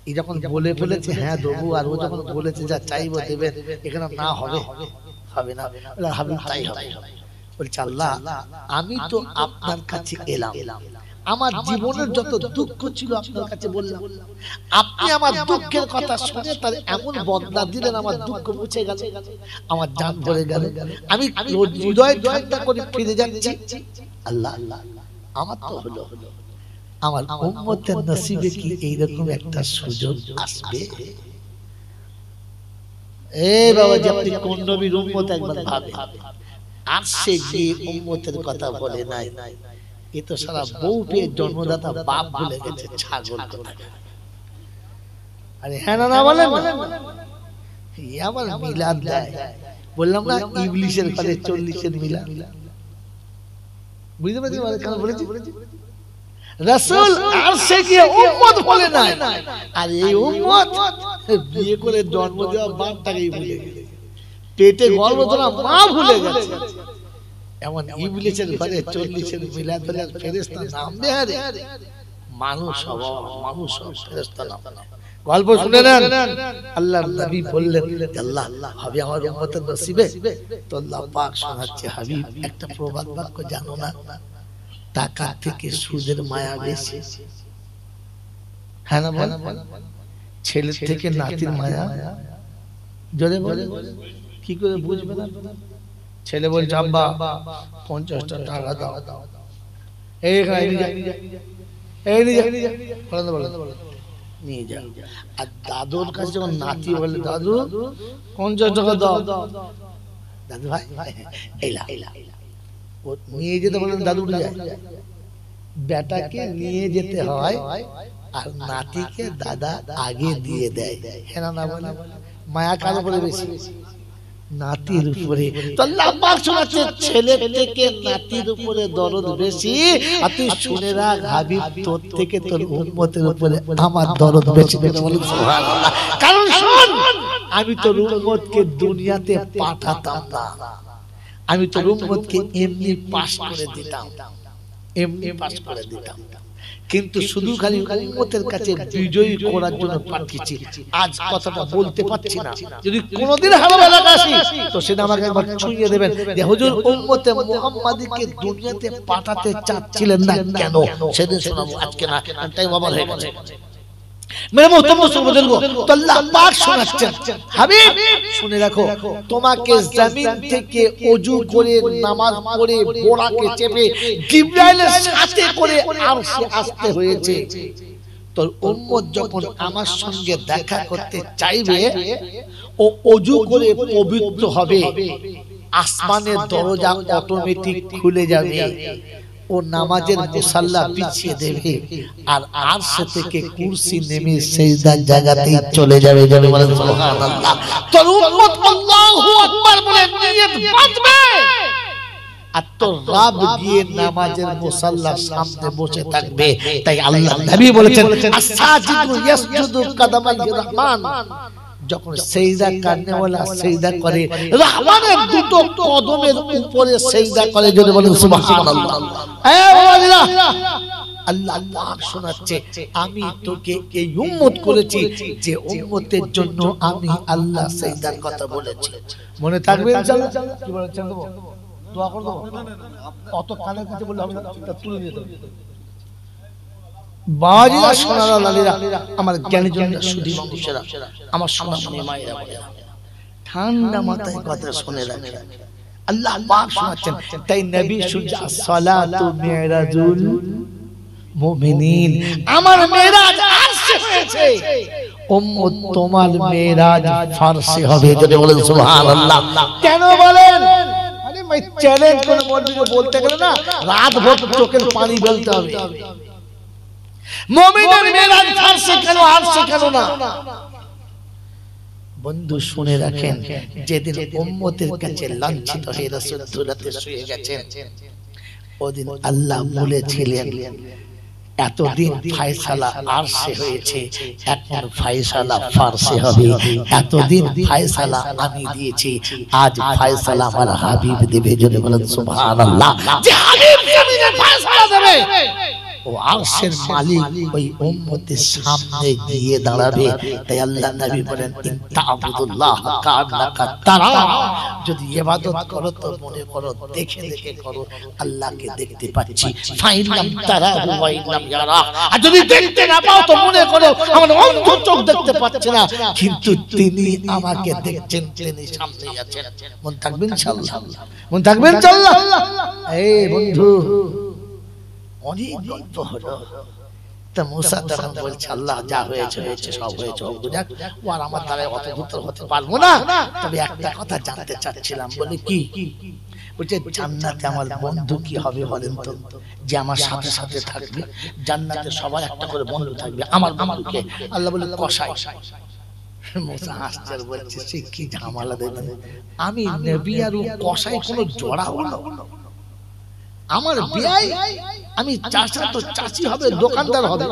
এই যখন বলে ফেলেছে হ্যাঁ দেবো, আর ও যখন বলেছে যা চাইবো দেবেন, এখানে না হবে, হবে না। হাবিব তাই হবে। বলছে আল্লাহ আমি তো আপনার কাছে এলাম, আমার জীবনের যত দুঃখ ছিল আপনার কাছে বললাম, আপনি আমার দুঃখের কথা শুনে তার এমন বদলা দিলেন, আমার দুঃখ মুছে গেল, আমার জান ভরে গেল, আমি হৃদয় ঠান্ডা করে ফিরে যাচ্ছি। আল্লাহ আমার তো হলো, আমার উম্মতের নসিবে কি এইরকম একটা সুযোগ আসবে? এই বাবা, যে আপনি কোন নবীর উম্মত একবার ভাবে, আর সে গিয়ে উম্মতের কথা বলে নাই, এ তো সারা বউ পেয়ে জন্মদাতা বাপ ভুলে গেছে, ছাগল কথা। আরে হ্যাঁ না বলেন, আবার মিলাদ দেয়। বললাম না ইবলিশের ঘরে 40-এর মিলাদ। বুঝতে পারছি কেন বলেছি? রাসূল আরশে গিয়ে উম্মত বলে নাই, আর এই উম্মত বিয়ে করে জন্ম দেওয়া বাপটাকেই ভুলে গেছে, পেটে গর্ভ ধরা মা ভুলে গেছে। এমন ইবলিশের ঘরে 40-এর মিলাদ হলে ফেরেশতা নামবে? আরে মানুষ হব, মানুষ ফেরেশতা নামবে। গল্প শুনে নেন। আল্লাহর নবী বললেন আল্লাহ হবে আমার উম্মতের নসিবে? তো আল্লাহ পাক শোনাচ্ছে, হাবিব একটা প্রবাদ বাক্য জানো না, টাকা থেকে সুদের মায়া বেশি। হ্যাঁ না বল, ছেলের থেকে নাতির মায়া। জোরে বলে, কি করে বুঝবে না? ছেলে বলছে আব্বা 50টা টাকা দাও, এই নিয়ে যা। আর দাদুর কাছে যখন নাতি বলে দাদু 50 টাকা দাও, দাদু ভাই এলা ও নিয়ে যেতে বলেন, দাদু উঠে যায়। বেটাকে নিয়ে যেতে হয়, আর নাতিকে দাদা আগে দিয়ে দেয়। হ্যাঁ না বলে, মায়া কার উপরে বেশি? নাতির উপরে। তো আল্লাহ পাক শোনাচ্ছে ছেলে থেকে নাতির উপরে দরদ বেশি। আর তুই শুনে রাখ হাবিব, তোর থেকে তোর উম্মতের উপরে আমার দরদ বেশি। বলুন সুবহানাল্লাহ। কারণ শোন, আমি তোর উম্মতকে দুনিয়াতে পাঠাতাম না, আমি তোর উম্মতকে এমনি পাস করে দিতাম, এমনি পাস করে দিতাম, কিন্তু শুধু খালি উম্মতের কাছে বিজয়ী করার জন্য পাঠিয়েছি। আজ কথাটা বলতে পারছি না, যদি কোনোদিন হারাম এলাকা আসি তো সেটা আমাকে একবার ছুঁয়ে দেবেন যে হুজুর উম্মতে মুহাম্মাদীকে দুনিয়াতে পাঠাতে চাচ্ছিলেন না কেন, সেদিন শোনাবো, আজকে না, টাইম ওভার হয়ে গেছে। মেরে মুহতারাম মুসলমান, তো আল্লাহ পাক শোনাচ্ছেন হাবিব শুনে রাখো, তোমাকে জমিন থেকে ওযু করে নামাজ পড়ে বোরাকে চেপে জিবরাইলের সাথে করে আরশে আসতে হয়েছে। তোর উম্মত যখন আমার সঙ্গে দেখা করতে চাইবে, ও ওযু করে পবিত্র হবে, আসমানের দরজা অটোমেটিক খুলে যাবে, ও নামাজের মুসাল্লা পিছিয়ে দেবে আর আরশ থেকে কুরসি নেমে সিজদার জায়গাতেই চলে যাবে। যাবে বলেন সুবহানাল্লাহ। তোর উম্মত আল্লাহু আকবার বলে নিয়ত বাঁধবে আর তোর রব গিয়ে নামাজের মুসাল্লার সামনে বসে থাকবে। তাই আল্লাহ নবী বলেছেন আস-সাজিদু ইয়াসজুদু কাদামাল রহমান, যখন সিজদা করনেওয়ালা সিজদা করে রহমানের দুটো কদমের উপরে সিজদা করে। যদি বলেন সুবহানাল্লাহ। আল্লাহ পাক শোনাচ্ছে আমি তোকে এই উম্মত করেছি যে উম্মতের জন্য আমি আল্লাহ সিজদার কথা বলেছি। মনে থাকবে ইনশাআল্লাহ। কি বলেছেন দেব? দোয়া করব? অত কানের কাছে বললে হবে না, এটা তুলে নিয়ে দেব। বাজিরা সোনারা লালিরা, আমার জ্ঞানী জনরা সুধী মানুষেরা, আমার সোনামণি মায়েরা বলেরা, ঠান্ডা মাথায় কথা শুনে রাখেন। আল্লাহ পাক শোনাচ্ছেন, তাই নবী সুজা সালাতু মিরাজুল মুমিনিন, আমার মেরাজ আরশে হয়েছে, উম্মত তোমার মেরাজ ফারসে হবে। যদি বলেন সুবহানাল্লাহ। কেন বলেন? আরে ভাই চ্যালেঞ্জ করে মৌলবীকে বলতে গেলে না রাত ভর চোখের পানি ফেলতে হবে। মুমিনের মেরাজ ফারসে কেন, আরশে কেন না? বন্ধু শুনে রাখেন, যেদিন উম্মতের কাছে লাঞ্ছিত হয়ে রাসূল দুরাতে শুয়ে গেছেন, ওদিন আল্লাহ বলেছিলেন এতদিন ফায়সালা আরশে হয়েছে, এখন ফায়সালা ফারসে হবে। এতদিন ফায়সালা আমি দিয়েছি, আজ ফায়সালা আমার হাবিব দেবে। যদি বলেন সুবহানাল্লাহ। যে হাবিব জমিনে ফায়সালা দেবে, ও আরশের মালিক ওই উম্মতের সামনে গিয়ে দাঁড়াবে। তাই আল্লাহ নবী বলেন ইনতা'বুদুল্লাহ কা'আন্নাকা তারা, যদি ইবাদত করো তো মনে করো দেখে দেখে করো আল্লাহকে দেখতে পাচ্ছি। ফাইনাম তারাহু ওয়া ইল্লাম ইয়ারা, আর যদি দেখতে না পাও তো মনে করো আমার অন্ধ চোখ দেখতে পাচ্ছে না, কিন্তু তিনি আমাকে দেখছেন, তিনি সামনে আছেন। মন থাকবে ইনশাআল্লাহ, মন থাকবে ইনশাআল্লাহ। এই বন্ধু অনেক গল্প হলো। তা মুসা তখন বলছে আল্লাহ যা হয়েছে হয়েছে, সব হয়েছে হোক যাক, ও আর আমার দ্বারা অত দ্রুত হতে পারবো না, তবে একটা কথা জানতে চাচ্ছিলাম। বলে কি? বলছে জান্নাতে আমার বন্ধু কি হবে বলেন তো, যে আমার সাথে সাথে থাকবে। জান্নাতে সবার একটা করে বন্ধু থাকবে, আমার বন্ধুকে আল্লাহ বলে কসাই। মুসা হাসছে আর বলছে সে কি ঝামেলা দেবেন, আমি নবী আর কসাই কোনো জোড়া হলো? আমার বিয়াই, আমি চাচা তো চাচি হবে, দোকানদার হবে।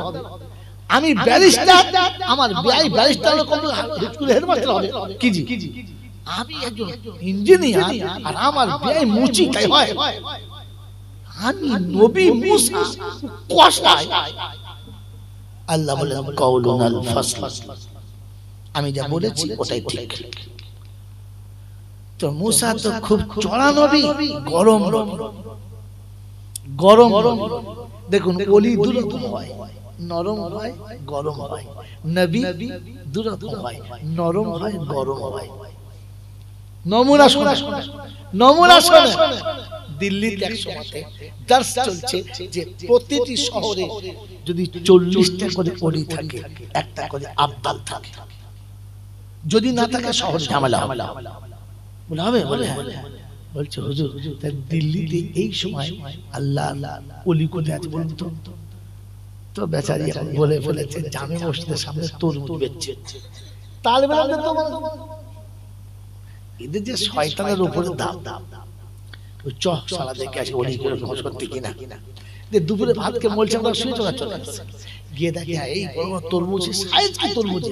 আমি ব্যারিস্টার, আমার বিয়াই ব্যারিস্টার স্কুলে হেডমাস্টার হবে। কি জি, আমি একজন ইঞ্জিনিয়ার আর আমার বিয়াই মুচি তাই হয়। আমি নবী মুসা কসাই। আল্লাহ বলেন কাউলুন আল ফাসল, আমি যা বলেছি ওটাই ঠিক। তো মুসা তো খুব চড়া নবী, গরম গরম। দেখুন ওলি দুরকম হয়, নরম হয় গরম হয়। নবী দুরকম হয়, নরম হয় গরম হয়। নমুনা শোনা, নমুনা শোনা। দিল্লিতে এক সময়তে দার্স চলছে যে প্রতিটি শহরে যদি 40টা করে ওলি থাকে, একটা করে আব্দাল থাকে, যদি না থাকে শহর ঝামেলা হবে। বলে হবে? বলে বলছে হুজুর দিল্লিতে এই সময় আল্লাহ ওলি কোথায় আছে বলুন তো? তো বেচারি এখন বলে ফেলেছে জামে মসজিদের সামনে তরমুজ বেচছে। তাহলে এদের যে শয়তানের উপরে দাম, চক সালা দেখে আসে ওলি করে সত্যি কিনা। দুপুরে ভাতকে বলছে আমরা শুয়ে চলে আসছে, গিয়ে দেখে এই তরমুজ সাইজ কি তরমুজ,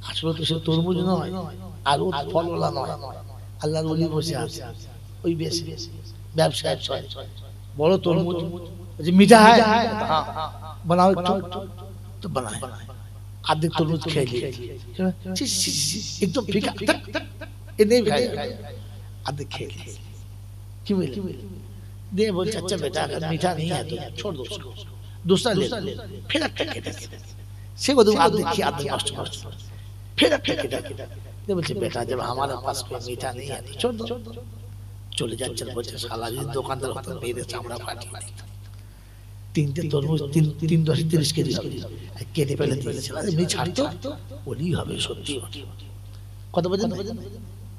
আসলে তো সে তরমুজ নয় আর ও ফলওয়ালা নয়। আল্লাহর ওলি বসে আছে, ওই বেশি ব্যবসায় বড় তরমুজ মিঠা হয়, বানাও তো বানায়। আর্ধেক তরমুজ খেয়ে দিয়ে একদম ফিকা এ নেই খায়, আর্ধেক খেয়ে কি বলে দিয়ে বলছে আচ্ছা বেটা अगर मीठा नहीं है तो छोड़ दो उसको, दूसरा ले फिर से वो आर्धेक खी आर्धेक नष्ट कर फिर दे बोलছে बेटा जब हमारे पास कोई मीठा नहीं है तो छोड़ दो। চলে যাচ্ছেন, বলছে শালা যদি দোকানদার হতো মেয়েদের চামড়া ফাটিয়ে দিত। তিনটে তরমুজ 3 10 30 কেজি কেটে ফেলে দিয়েছে, এমনি ছাড়তো ওলি হবে সত্যি। কত বাজে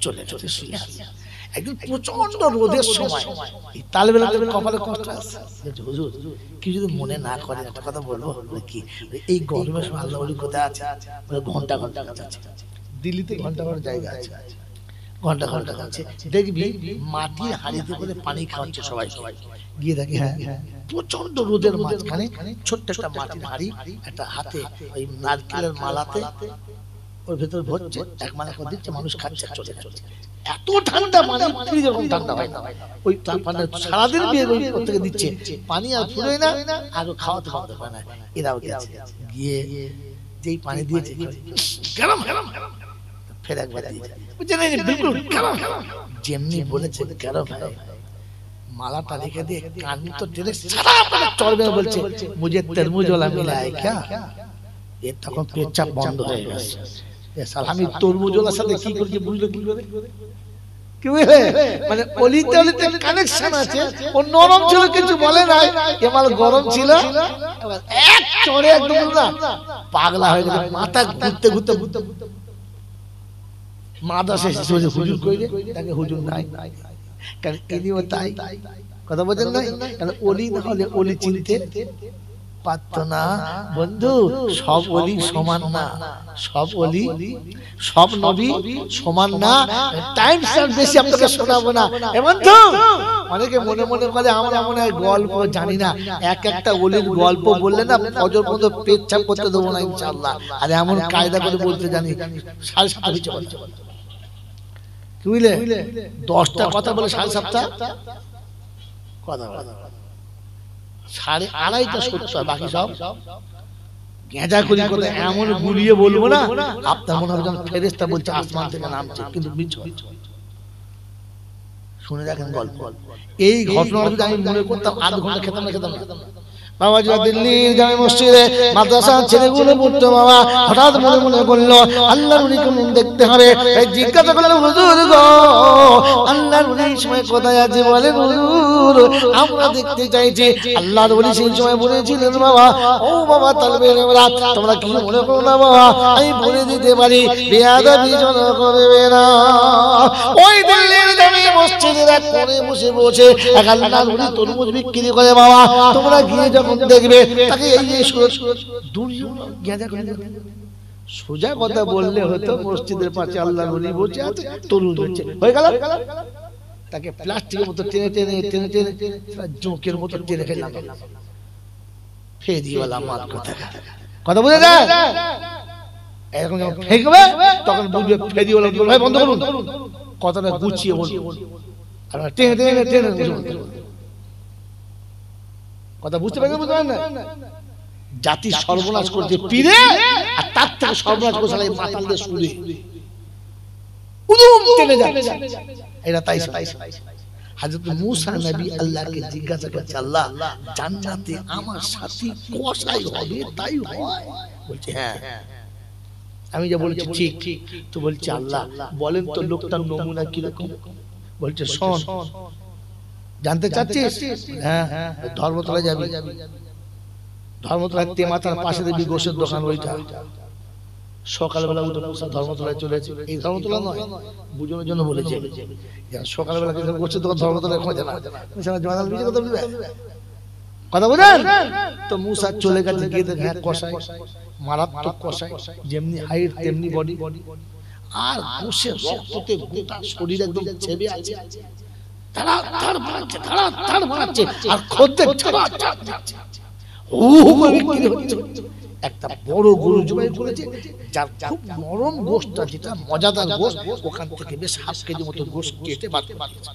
চলে শুয়ে আছে। একদিন প্রচন্ড রোদের সময় এই তালবেলা কপালে কষ্ট আছে, হুজুর কি যদি মনে না করেন একটা কথা বলবো কি, এই গরমের সময় আল্লাহ ওলি কোথায় আছে, ঘন্টা ঘন্টা আছে, দিল্লিতে ঘন্টা ঘন্টা জায়গা আছে, ঘন্টা ঘন্টা আছে, দেখবি মাটির হাড়িতে করে পানি খাওয়াচ্ছে সবাই, সবাই গিয়ে দেখে হ্যাঁ প্রচন্ড রোদের মাঝখানে ছোট্ট একটা মাটির হাড়ি, একটা হাতে ওই নারকেলের মালাতে ওর ভেতর ভরছে, এক মালা করে দিচ্ছে, মানুষ খাচ্ছে চলে যাচ্ছে। এত ঠান্ডা মানে ফ্রিজ এরকম ঠান্ডা হয় না, ওই মানে সারাদিন বিয়ে থেকে দিচ্ছে পানি আর ফুরোয় না, আর খাওয়াতে বন্ধ হয় না। এরাও গেছে, গিয়ে যেই পানি দিয়েছে গরম গরম ফের একবার দিয়েছে, বিলকুল গরম, যেমনি বলেছে গরম হয়, মালাটা রেখে দিয়ে কান তো টেনে সারা চড়বে, বলছে মুঝে तरबूज वाला मिला है क्या, এর তখন পেচ্ছাপ বন্ধ হয়ে গেছে। আমি তরমুজ ওয়ালার সাথে কি করছি বুঝলো কি করে, কি বুঝলে, মানে অলিতে অলিতে কানেকশন আছে, ও নরম ছিল কিছু বলে নাই, এমাল গরম ছিল, এক চড়ে একদম না পাগলা হয়ে গেল, মাথা ঘুরতে ঘুরতে ঘুরতে মাদ্রাসা এসে হুজুর কইলে তাকে হুজুর নাই, কারণ ইনিও তাই কথা বলেন না, কারণ অলি না হলে অলি চিনতে পারত না। বন্ধু সব অলি সমান না, সব অলি সব নবী সমান না, টাইম স্যার বেশি আপনাকে শোনাবো না। এমন তো অনেকে মনে মনে করে আমরা মনে হয় গল্প জানি না, এক একটা অলির গল্প বললে না ফজর পর্যন্ত পেচ্ছাপ করতে দেবো না ইনশাআল্লাহ, আর এমন কায়দা করে বলতে জানি 7:30 কি বুঝলে, 10টা কথা বলে 7:30 কথা বলে 2:30টা সত্য, বাকি সব গেঁজা করি কথা, এমন গুলিয়ে বলবো না আপনার মনে হবে যেন ফেরেশতা বলছে আসমান থেকে নামছে, কিন্তু মিথ্যা। শুনে দেখেন গল্প, এই ঘটনাটা যদি আমি মনে করতাম আধ ঘন্টা খেতাম না। বাবা যা দিল্লির জামে মসজিদে মাদ্রাসা ছেলেগুলো পড়তো, বাবা হঠাৎ মনে মনে করলো আল্লাহর নবী কেমন দেখতে হবে, জিজ্ঞাসা করলেন হুজুর গো আল্লাহর নবী এই সময় কোথায় আছে, বলেন হুজুর আমরা দেখতে চাইছি। আল্লাহর নবী সেই সময় বলেছিলেন বাবা ও বাবা তালবেরা তোমরা কি মনে করো না বাবা, আমি বলে দিতে পারি বেয়াদবি যেন করবে না। ওই দিল্লির জামে মসজিদের এক কোণে বসে বসে এক আল্লাহর নবী তরমুজ বিক্রি করে, বাবা তোমরা গিয়ে দেখবে তাকে এই সোজা কথা বললে হতো মসজিদের পাশে আল্লাহর ওলি বসে আছে তরুণ হচ্ছে হয়ে গেল, তাকে প্লাস্টিকের মতো টেনে টেনে টেনে টেনে জোঁকের মতো টেনে ফেললাম, ফেরিওয়ালা মাল কথা বুঝে যায় এরকম যখন ফেঁকবে তখন বুঝবে ফেরিওয়ালা ভাই বন্ধ করুন, কথাটা গুছিয়ে বলুন, আর টেনে টেনে টেনে কথা বুঝতে পারেন না, জাতির সর্বনাশ করছে পীরে, আর তার থেকে সর্বনাশ করছে মাতাল দিয়ে সুরে উদুম টেনে যাচ্ছে। এরা তাই হযরত মূসা নবী আল্লাহকে জিজ্ঞাসা করছে আল্লাহ জান্নাতে আমার সাথী কসাই হবে তাই হয়, বলছে হ্যাঁ আমি যা বলছি ঠিক, তো বলছে আল্লাহ বলেন তো লোকটার নমুনা কিরকম, বলছে শোন জানতে চাচ্ছিস, হ্যাঁ ধর্মতলা যাবি, ধর্মতলায় তেমাতার পাশে দেখবি গোশের দোকান, ওইটা সকালবেলা উঠে ধর্মতলায় চলেছে, এই ধর্মতলা নয় বুঝানোর জন্য বলেছে, সকালবেলা গোশের দোকান ধর্মতলায় খোঁজে না, কথা বুঝেন তো। মূসা চলে গেছে, গিয়ে দেখে হ্যাঁ কসাই, মারাত্মক কসাই, যেমনি হাইট তেমনি বডি, আর গোশের রক্ততে গোটা শরীর একদম ছেবে আছে, একটা বড় গরু জবাই করেছে, যার খুব নরম গোশত, যেটা মজাদার গোশত, ওখান থেকে বেশ 1/2 কেজি মতো গোশত কেটে বার করে দিয়েছে,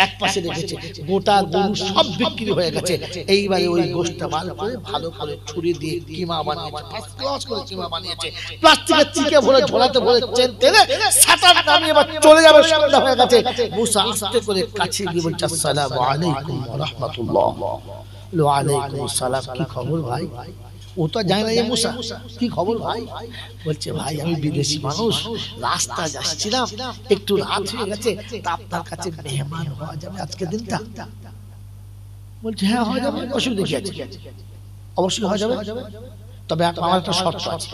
এক পাশে রেখেছে, গোটা গরু সব বিক্রি হয়ে গেছে। এইবারে ওই গোশতটা বার করে ভালো করে ছুরি দিয়ে কিমা বানিয়েছে, ফার্স্ট ক্লাস করে কিমা বানিয়েছে, প্লাস্টিকের চিকে ভরে ঝোলাতে ভরে চেন টেনে সাতার নামিয়ে এবার চলে যাবে, সন্ধ্যা হয়ে গেছে। মুসা আস্তে করে কাছে গিয়ে বলছে আসসালামু আলাইকুম ওয়া রাহমাতুল্লাহ। ওয়া আলাইকুম আসসালাম, কি খবর ভাই? ও তো জানে না এই মুসা, কি খবর ভাই? বলছে ভাই আমি বিদেশি মানুষ, রাস্তা যাচ্ছিলাম, একটু রাত হয়ে গেছে, আপনার কাছে মেহমান হওয়া যাবে আজকে দিনটা? বলছে হ্যাঁ হওয়া যাবে, অসুবিধা কি আছে? অবশ্যই হওয়া যাবে, তবে আমার একটা শর্ত আছে।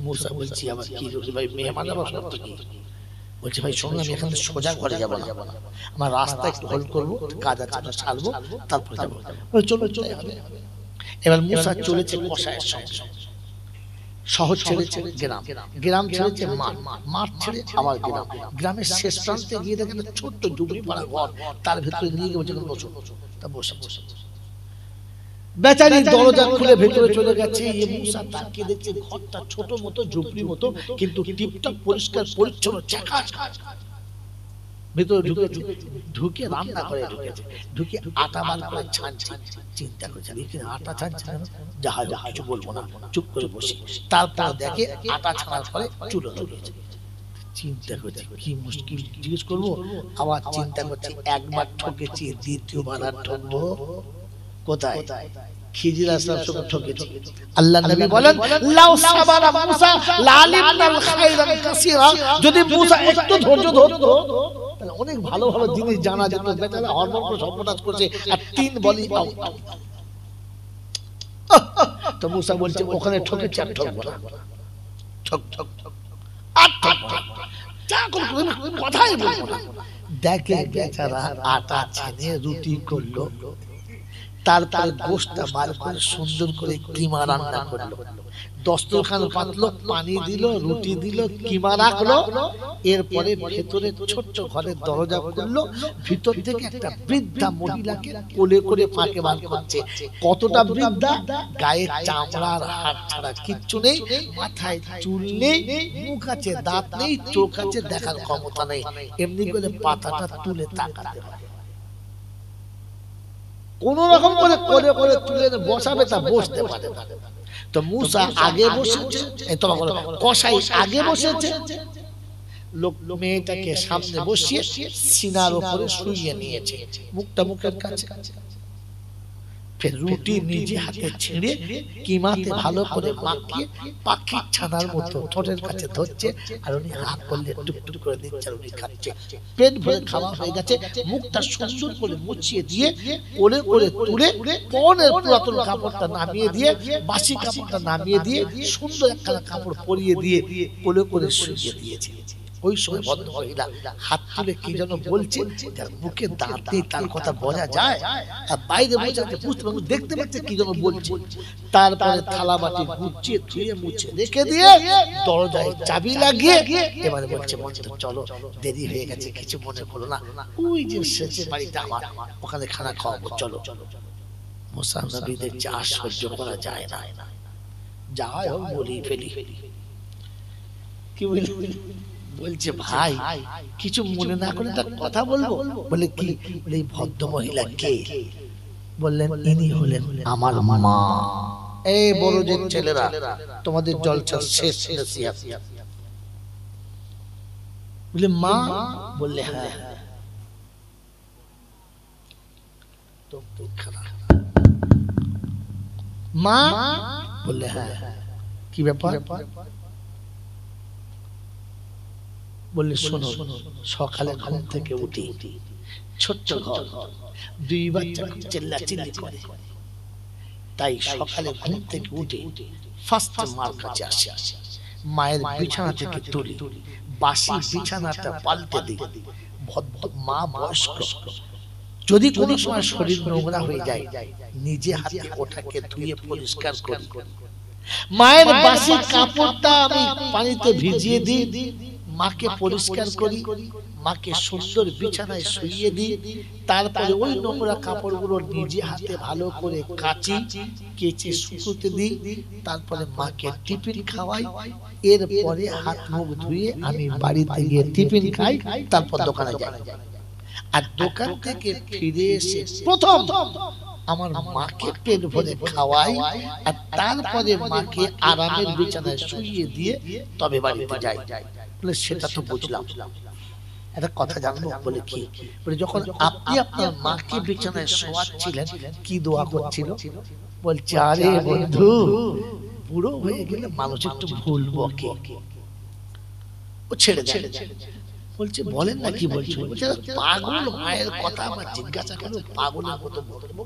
মুসা বলছি আমার কি ভাই মেহমান হওয়ার শর্ত কি? বলছে ভাই শোনো, আমি এখান থেকে সোজা ঘরে যাবো না, আমার রাস্তা একটু হোল্ড করবো, কাজ আছে আমরা সারবো, তারপরে যাবো। চলো চলে যাবে। এবার মুসা চলেছে কসাইয়ের সঙ্গে, শহর ছেড়েছে গ্রাম, গ্রাম ছেড়েছে মাঠ, মাঠ ছেড়ে আবার গ্রাম, গ্রামের শেষ প্রান্তে গিয়ে দেখেন ছোট্ট ঝুপড়ি পাড়া ঘর, তার ভেতরে নিয়ে গিয়ে বলছে বসো, তা বসে বেচারি দরজা খুলে ভেতরে চলে গেছে। মুসা তাকিয়ে দেখছে ঘরটা ছোট মতো ঝুপড়ি মতো, কিন্তু টিপটপ পরিষ্কার পরিচ্ছন্ন ঝাঁকাচ। ভেতরে ঢুকে রান্না করে ঢুকেছে, ঢুকে আটা বার করে ছানছে। চিন্তা করছে আটা ছানছে, যাহা যাহা কিছু বলবো না, চুপ করে বসে। তারপর দেখে আটা ছানার পরে চুলো ধরিয়েছে। চিন্তা করছে কি মুশকিল, জিজ্ঞেস করবো। আবার চিন্তা করছে একবার ঠকেছি, দ্বিতীয়বার আর ঠকবো কোথায়? খিজির আলাইহিস সালাম ঠকেছে। আল্লাহ নবী বলেন লাউ সাবারা মুসা লালিমনাল খায়রান কাসীরা, যদি মুসা একটু ধৈর্য ধরতো তাহলে অনেক ভালো ভালো জিনিস জানা যেত। বেচারা হরমর করে সর্বনাশ করছে, আর 3 বলি আউট। তো মুসা বলছে ওখানে ঠকেছে, আর ঠকবো না, ঠক ঠক ঠক আর ঠকবো না, যা করব কথাই বলবো না। দেখে বেচারা আটা ছেনে রুটি করলো, তারপর গোশতটা বার করে সুন্দর করে কিমা রান্না করলো, দস্তরখান পাতলো, পানি দিল, রুটি দিল, কিমা রাখলো। এরপরে ভেতরে ছোট্ট ঘরের দরজা খুললো, ভিতর থেকে একটা বৃদ্ধা মহিলাকে কোলে করে ফাঁকে বার করছে। কতটা বৃদ্ধা? গায়ে চামড়ার হাড় ছাড়া কিচ্ছু নেই, মাথায় চুল নেই, মুখ আছে দাঁত নেই, চোখ আছে দেখার ক্ষমতা নেই, এমনি করে পাতাটা তুলে তাকাতে হয়। কোন রকম করে করে করে তুলে বসাবে, তা বসতে পারে না। তো মুসা আগে বসেছে, কসাই আগে বসেছে, লোক মেয়েটাকে সামনে বসিয়ে সিনার উপরে শুইয়ে নিয়েছে, মুখটা মুখের কাছে। ফের রুটি নিজে হাতে ছেড়ে কিমাতে ভালো করে মাখিয়ে পাখির ছানার মতো ঠোঁটের কাছে ধরছে, আর উনি হাত করলে টুকটুক করে দিচ্ছে, আর উনি খাচ্ছে। পেট ভরে খাওয়া হয়ে গেছে, মুখটা সুন্দর করে মুছিয়ে দিয়ে কোলে করে তুলে পরনের পুরাতন কাপড়টা নামিয়ে দিয়ে, বাসি কাপড়টা নামিয়ে দিয়ে, সুন্দর একটা কাপড় পরিয়ে দিয়ে কোলে করে শুইয়ে দিয়েছে। ওই সময় ভদ্র মহিলা হাত তুলে কি যেন বলছে, তার মুখে দাঁত নেই, তার কথা বোঝা যায়, আর বাইরে বসে বুঝতে পারছে, দেখতে পাচ্ছে কি যেন বলছে। তারপরে থালা বাটি গুছিয়ে ধুয়ে মুছে রেখে দিয়ে দরজায় চাবি লাগিয়ে এবারে বলছে চলো, দেরি হয়ে গেছে, কিছু মনে করো না, ওই যে শেষের বাড়িটা আমার, ওখানে খানা খাওয়াবো, চলো। মুসা নবী দেখছে আর সহ্য করা যায় না, যাই হোক বলি ফেলি। কি বলি? বলছে ভাই কিছু মনে না করে তার কথা বলবো। বলে কি? বলে এই ভদ্র মহিলা কে? বললেন ইনি হলেন আমার মা। এই বড় যে ছেলেরা, তোমাদের জলসার শেষ নসিহত। বলে মা? বললে হ্যাঁ। তো মা? বললে হ্যাঁ। কি ব্যাপার? বললে শোনো, সকালে ঘুম থেকে উঠি, ছোট্ট ঘর, 2 বাচ্চা চিল্লাচিল্লি করে, তাই সকালে ঘুম থেকে উঠে ফার্স্ট মার কাছে আসি, মায়ের বিছানা থেকে তুলি, বাসি বিছানাটা পাল্টে দিই। মা বয়স্ক, যদি কোনো সময় শরীর নোংরা হয়ে যায় নিজে হাতে ওটাকে ধুয়ে পরিষ্কার করি। মায়ের বাসি কাপড়টা আমি পানিতে ভিজিয়ে দিই, মাকে পরিষ্কার করি, মাকে সুন্দর বিছানায় শুইয়ে দিই। তারপরে ওই নোংরা কাপড়গুলো নিজে হাতে ভালো করে কাচি, কেচে শুকোতে দিই। তারপরে মাকে টিফিন খাওয়াই। এরপরে হাত মুখ ধুয়ে আমি বাড়িতে গিয়ে টিফিন খাই, তারপর দোকানে যাই। আর দোকান থেকে ফিরে এসে প্রথম আমার মাকে পেট ভরে খাওয়াই, আর তারপরে মাকে আরামের বিছানায় শুইয়ে দিয়ে তবে বাড়িতে যাই। বলে সেটা তো বুঝলাম, একটা কথা জানবো। বলে কি? বলে যখন আপনি আপনার মাকে বিছানায় শোয়াচ্ছিলেন কি দোয়া করছিল? বলছে আরে বন্ধু, বুড়ো হয়ে গেলে মানুষ একটু ভুল বকে, ও ছেড়ে দেয়। বলছে বলেন না, কি বলছো? বলছে পাগল মায়ের কথা আমার জিজ্ঞাসা করো, পাগলের মতো বলবো।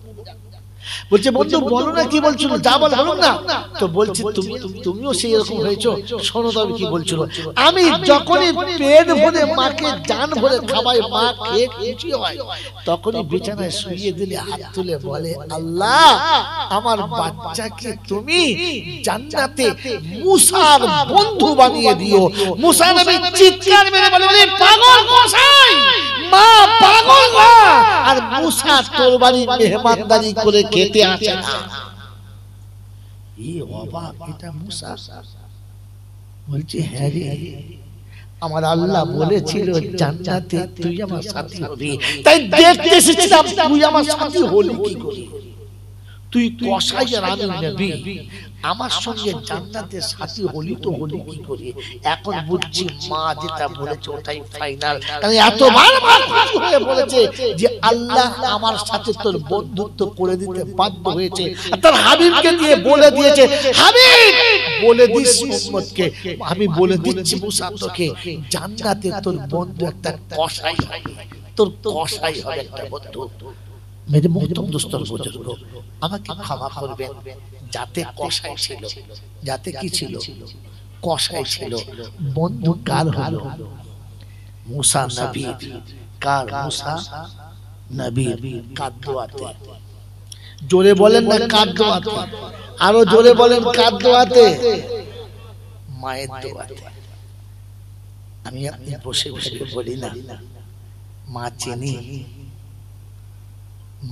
বলছে বন্ধু বলো না কি বলছিল, যা বলো না। তো বলছে তুমিও সেই রকম হয়েছো, শোনো তবে কি বলছিল। আমি যখনই পেট ভরে মাকে জান ভরে খাওয়াই, মা খেয়ে খুশি হয়, তখনই বিছানায় শুইয়ে দিলে হাত তুলে বলে, আল্লাহ আমার বাচ্চাকে তুমি জান্নাতে মুসার বন্ধু বানিয়ে দিও। মুসা নবী চিৎকার মেরে বলে, পাগল গোসাই, মা পাগল না, আর মুসা তোর বাড়ি মেহমানদারি করে খেতে আসে না। এই অবাক, এটা মুসা বলছে, হ্যাঁ রে, আমার আল্লাহ বলেছিল জান্নাতে তুই আমার সাথী হবি, তাই দেখতে এসেছিলাম তুই আমার সাথী হলি কি করে। তুই কসাই আর আমি নবী, আমার সঙ্গে জান্নাতের সাথী হলি তো হলি কি করে। এখন বুঝছি মা যেটা বলেছে ওটাই ফাইনাল, কারণ এতবার মা খুশি হয়ে বলেছে যে আল্লাহ আমার সাথে তোর বন্ধুত্ব করে দিতে বাধ্য হয়েছে। আর তার হাবিবকে দিয়ে বলে দিয়েছে, হাবিব বলে দিস উম্মতকে, আমি বলে দিচ্ছি মুসা তোকে, জান্নাতে তোর বন্ধু একটা কসাই হবে, তোর কসাই হবে একটা বন্ধু। মেরে মোহতরম দোস্তর বুজুর্গ, আমাকে ক্ষমা করবেন, যাতে কসাই ছিল, যাতে কি ছিল, কসাই ছিল। বন্ধু কার হলো? মুসা নবী। কার? মুসা নবী। কার দোয়াতে? জোরে বলেন না কার দোয়াতে? আরো জোরে বলেন কার দোয়াতে? মায়ের দোয়াতে। আমি আপনি বসে বসে বলি না মা চিনি,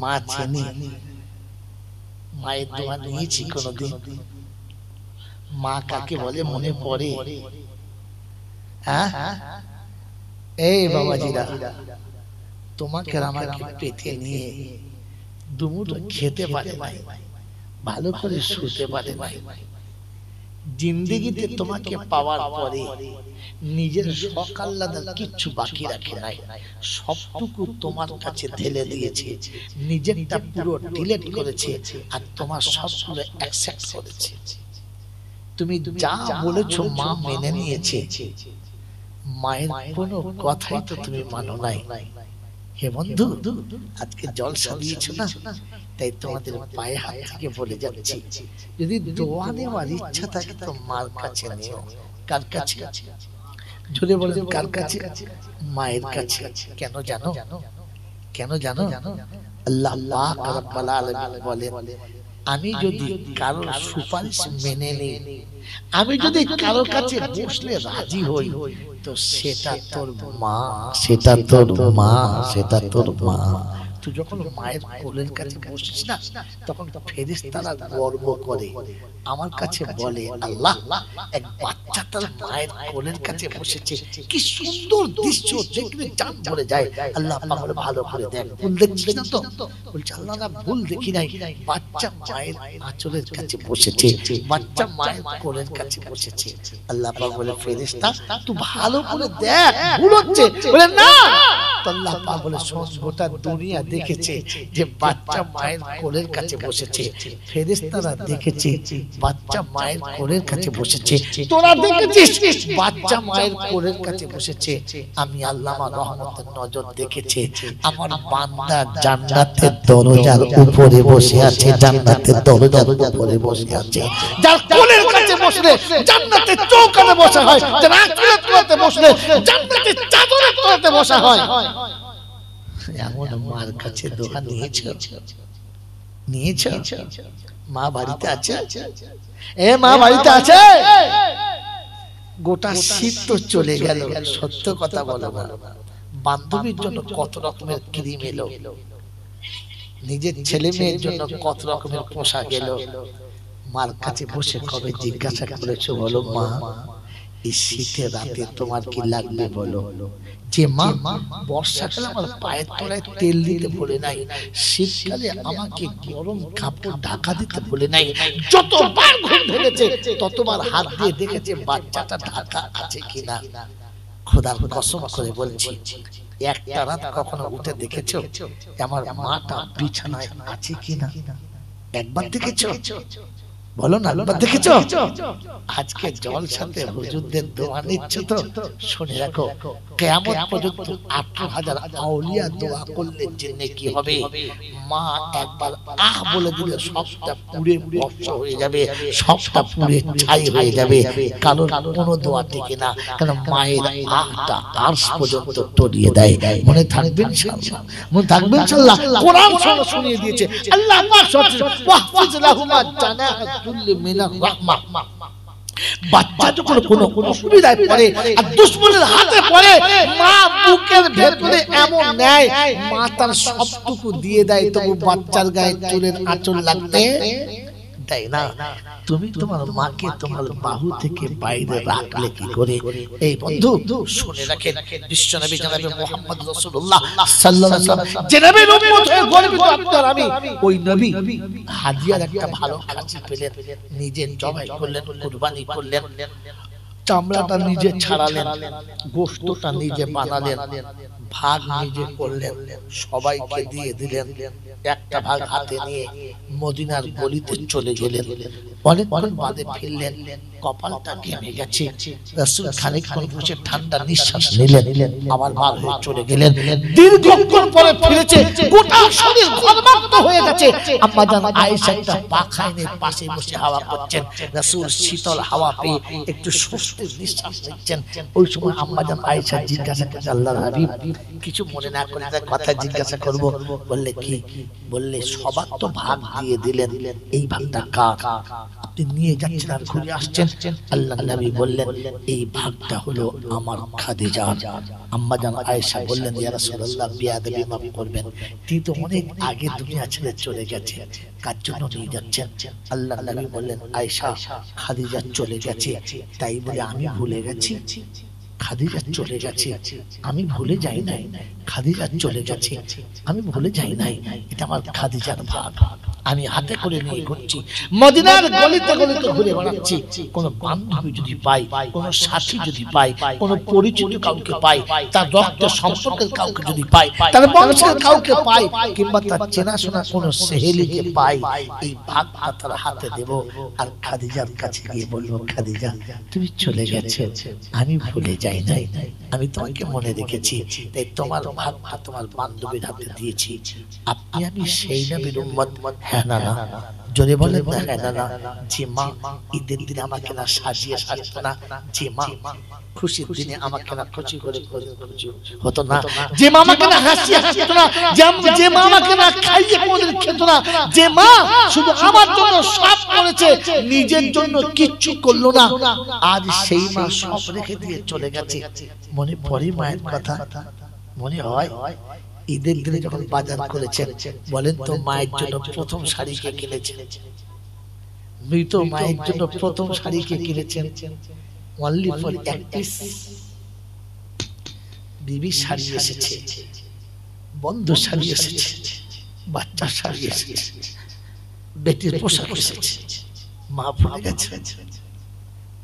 মা চিনি, মায়ের দোয়া নিয়েছি কোনদিন? মা কাকে বলে মনে পড়ে? হ্যাঁ, এই বাবাজিরা, তোমাকে আমাকে পেটে নিয়ে দুমুঠো খেতে পারে নাই, ভালো করে শুতে পারে নাই, জিন্দেগিতে তোমাকে পাওয়ার পরে নিজের শখ আহ্লাদ কিচ্ছু বাকি রাখে নাই, সবটুকু তোমার কাছে ঢেলে দিয়েছে, নিজেরটা পুরো ডিলিট করেছে, আর তোমার সবগুলো অ্যাকসেপ্ট করেছে। তুমি যা বলেছো মা মেনে নিয়েছে, মায়ের কোনো কথাই তো তুমি মানো নাই। হে বন্ধু, আজকে জলসা দিয়েছো না, তাই তোমাদের পায়ে হাত থেকে বলে যাচ্ছি, যদি দোয়া নেওয়ার ইচ্ছা থাকে তো মার কাছে নিও। কার কাছে? জোরে বলে কার কাছে? মায়ের কাছে। কেন জানো? কেন জানো? আল্লাহ পাক রব্বুল আলামিন বলেন, আমি যদি কারোর সুপারিশ মেনে নিই, আমি যদি কারোর কাছে বসলে রাজি হই, তো সেটা তোর মা, সেটা তোর মা, সেটা তোর মা। তুই যখন মায়ের কোলের কাছে বসিস না, তখন ফেরেশতারা গর্ব করে, আমার কাছে বলে, আল্লাহ এক বাচ্চা তার মায়ের কোলের কাছে বসেছে, কি সুন্দর দৃশ্য, দেখলে জান ভরে যায়। আল্লাহ পাক বলে, ভালো করে দেখ, ভুল দেখছিস না তো? বলছে, আল্লাহ না, ভুল দেখি নাই, বাচ্চা মায়ের আঁচলের কাছে বসেছে, বাচ্চা মায়ের কোলের কাছে বসেছে। আল্লাহ পাক বলে, ফেরেশতা তুই ভালো করে দেখ, ভুল হচ্ছে। বলে না, আল্লাহ পাক বলে, শোন, গোটা দুনিয়া দেখেছে যে বাচ্চা মায়ের কোলের কাছে বসেছে, ফেরেশতারা দেখেছে বাচ্চা মায়ের কোলের কাছে বসেছে, তোরা দেখেছিস বাচ্চা মায়ের কোলের কাছে বসেছে। আমি আল্লাহ আমার রহমতের নজর দেখেছে, আমার বান্দা জান্নাতের দরজার উপরে বসে আছে, জান্নাতের দরজার উপরে বসে আছে। যার কোলের কাছে বসলে জান্নাতের চৌকাঠে বসা হয়, যার আখিরাত তলাতে বসলে জান্নাতের চাদরের তলাতে বসা হয়। এমন মার কাছে দোয়া নিয়েছো? নিয়েছো? মা বাড়িতে আছে? এ মা বাড়িতে আছে? গোটা শীত তো চলে গেল, সত্য কথা বলো না, বান্ধবীর জন্য কত রকমের ক্রিম এলো, নিজের ছেলে মেয়ের জন্য কত রকমের পোশাক এলো। মার কাছে বসে কবে জিজ্ঞাসা করেছো বলো, মা এই শীতের রাতে তোমার কি লাগবে বলো? যে মা বর্ষাকালে আমার পায়ের তলায় তেল দিতে বলে নাই, শীতকালে আমাকে গরম কাপড় ঢাকা দিতে বলে নাই, যতবার ঘুম ভেঙেছে ততবার হাত দিয়ে দেখেছে বাচ্চাটা ঢাকা আছে কিনা। খোদার কসম করে বলছি, একটা রাত কখনো উঠে দেখেছো আমার মাটা বিছানায় আছে কিনা? একবার দেখেছো? বলো না, দেখেছো? আজকে জলসাতে হুজুরদের দোয়া নিচ্ছে তো শুনে রাখো, কিয়ামত পর্যন্ত 18,000 আউলিয়া দোয়া করলে জেনে কি হবে। মা একবার আহ বলে দিলে সবটা পুড়ে ভস্ম হয়ে যাবে, সবটা পুড়ে ছাই হয়ে যাবে, কারণ কোনো দোয়া টিকে না, কারণ মায়ের আহটা আরশ পর্যন্ত তলিয়ে দেয়। মনে থাকবে ইনশাআল্লাহ, মনে থাকবে ইনশাআল্লাহ। কোরআন শুনিয়ে দিয়েছে আল্লাহ পাক ওয়াহফিজ লাহুমা জানাহাতুল মিনার রাহমাহ। বাচ্চা যখন কোনো অসুবিধায় পড়ে আর দুশমনের হাতে পড়ে, মা বুকের ভেতরে এমন নেয়, মা তার সবটুকু দিয়ে দেয়, তবু বাচ্চার গায়ে চুলের আঁচল লাগতে দেয় না। তুমি তোমার মাকে তোমার বাহু থেকে বাইরে রাখলে কি করে? এই বন্ধু শুনে রাখেন, বিশ্বনবী জনাবে মুহাম্মদ রাসূলুল্লাহ সাল্লাল্লাহু আলাইহি ওয়াসাল্লাম যে নবীর উম্মত হয়ে গর্বিত আপনার আমি, ওই নবী হাদিয়ার একটা ভালো খাসি পেলেন, নিজে জবাই করলেন, কুরবানি করলেন, চামড়াটা নিজে ছাড়ালেন, গোশতটা নিজে বানালেন, ভাগ নিজে করলেন, সবাইকে দিয়ে দিলেন। একটা ভাগ হাতে নিয়ে মদিনার গলিতে চলে গেলেন। অনেকক্ষণ বাদে ফিরলেন, কপালটা ঘেমে গেছে। রাসূল খানিকক্ষণ বসে ঠান্ডা নিঃশ্বাস নিলেন, আবার বার হয়ে চলে গেলেন। দীর্ঘক্ষণ পরে ফিরেছে, গোটা শরীর ঘর্মাক্ত হয়ে গেছে। আম্মা জান আয়েশা একটা পাখাইনের পাশে বসে হাওয়া করছেন। রাসূল শীতল হাওয়া পেয়ে একটু স্বস্তির নিঃশ্বাস নিচ্ছেন। ওই সময় আম্মা জান আয়েশা জিজ্ঞাসা করছে, আল্লাহর হাবিব কিছু মনে না করে একটা কথা জিজ্ঞাসা করব? বললে কি? বললে সবার তো ভাগ দিয়ে দিলেন, এই ভাগটা কার? আপনি নিয়ে যাচ্ছেন আর ঘুরে আসছেন। আল্লাহ নবী বললেন, এই ভাগটা হলো আমার খাদিজার। আম্মা জান আয়েশা বললেন, ইয়া রাসূলুল্লাহ বিয়াদবি মাফ করবেন, তিনি তো অনেক আগে দুনিয়া ছেড়ে চলে গেছে, কার জন্য নিয়ে যাচ্ছেন? আল্লাহ নবী বললেন, আয়েশা খাদিজা চলে গেছে, তাই বলে আমি ভুলে গেছি? খাদিজা চলে গেছে, আমি ভুলে যাই নাই। খাদিজা চলে গেছে, আমি ভুলে যাই নাই। এটা আমার খাদিজার ভাগ, আমি হাতে করে নিয়ে ঘুরছি, মদিনার গলিতে গলিতে ঘুরে বেড়াচ্ছি। কোন বান্ধবী যদি পাই, কোন সাথী যদি পাই, কোন পরিচিত কাউকে পাই, তার রক্ত সম্পর্কের কাউকে যদি পাই, তার বংশের কাউকে পাই, কিংবা তার চেনাশোনা কোন সেহেলিকে পাই, এই ভাগটা তার হাতে দেব। আর খাদিজার কাছে গিয়ে বলবো, খাদিজা তুমি চলে গেছো, আমি ভুলে যাই নাই, আমি তোমাকে মনে রেখেছি, তাই তোমার ভাগটা তোমার বান্ধবীর হাতে দিয়েছি। আপনি আমি সেই নবীর উম্মত? হ্যাঁ না না, জোরে বলেন না হ্যাঁ না না। যে মা ঈদের দিনে আমাকে না সাজিয়ে সাজতো না, যে মা খুশির দিনে আমাকে না খুশি করে খুশি হতো না, যে মা আমাকে না হাসিয়ে হাসতো না, যে মা আমাকে না খাইয়ে কোনদিন খেত না, যে মা শুধু আমার জন্য সব করেছে, নিজের জন্য কিচ্ছু করলো না, আজ সেই মা সব রেখে দিয়ে চলে গেছে। মনে পড়ে মায়ের কথা? মনে হয়? ঈদের দিনে যখন বাজার করেছেন, বলেন তো মায়ের জন্য প্রথম শাড়ি কে কিনেছেন? মৃত মায়ের জন্য প্রথম শাড়ি কে কিনেছেন? অনলি ফর এক পিস বিবি শাড়ি এসেছে, বন্ধু শাড়ি এসেছে, বাচ্চা শাড়ি এসেছে, বেটির পোশাক এসেছে। মা ভুলে গেছে?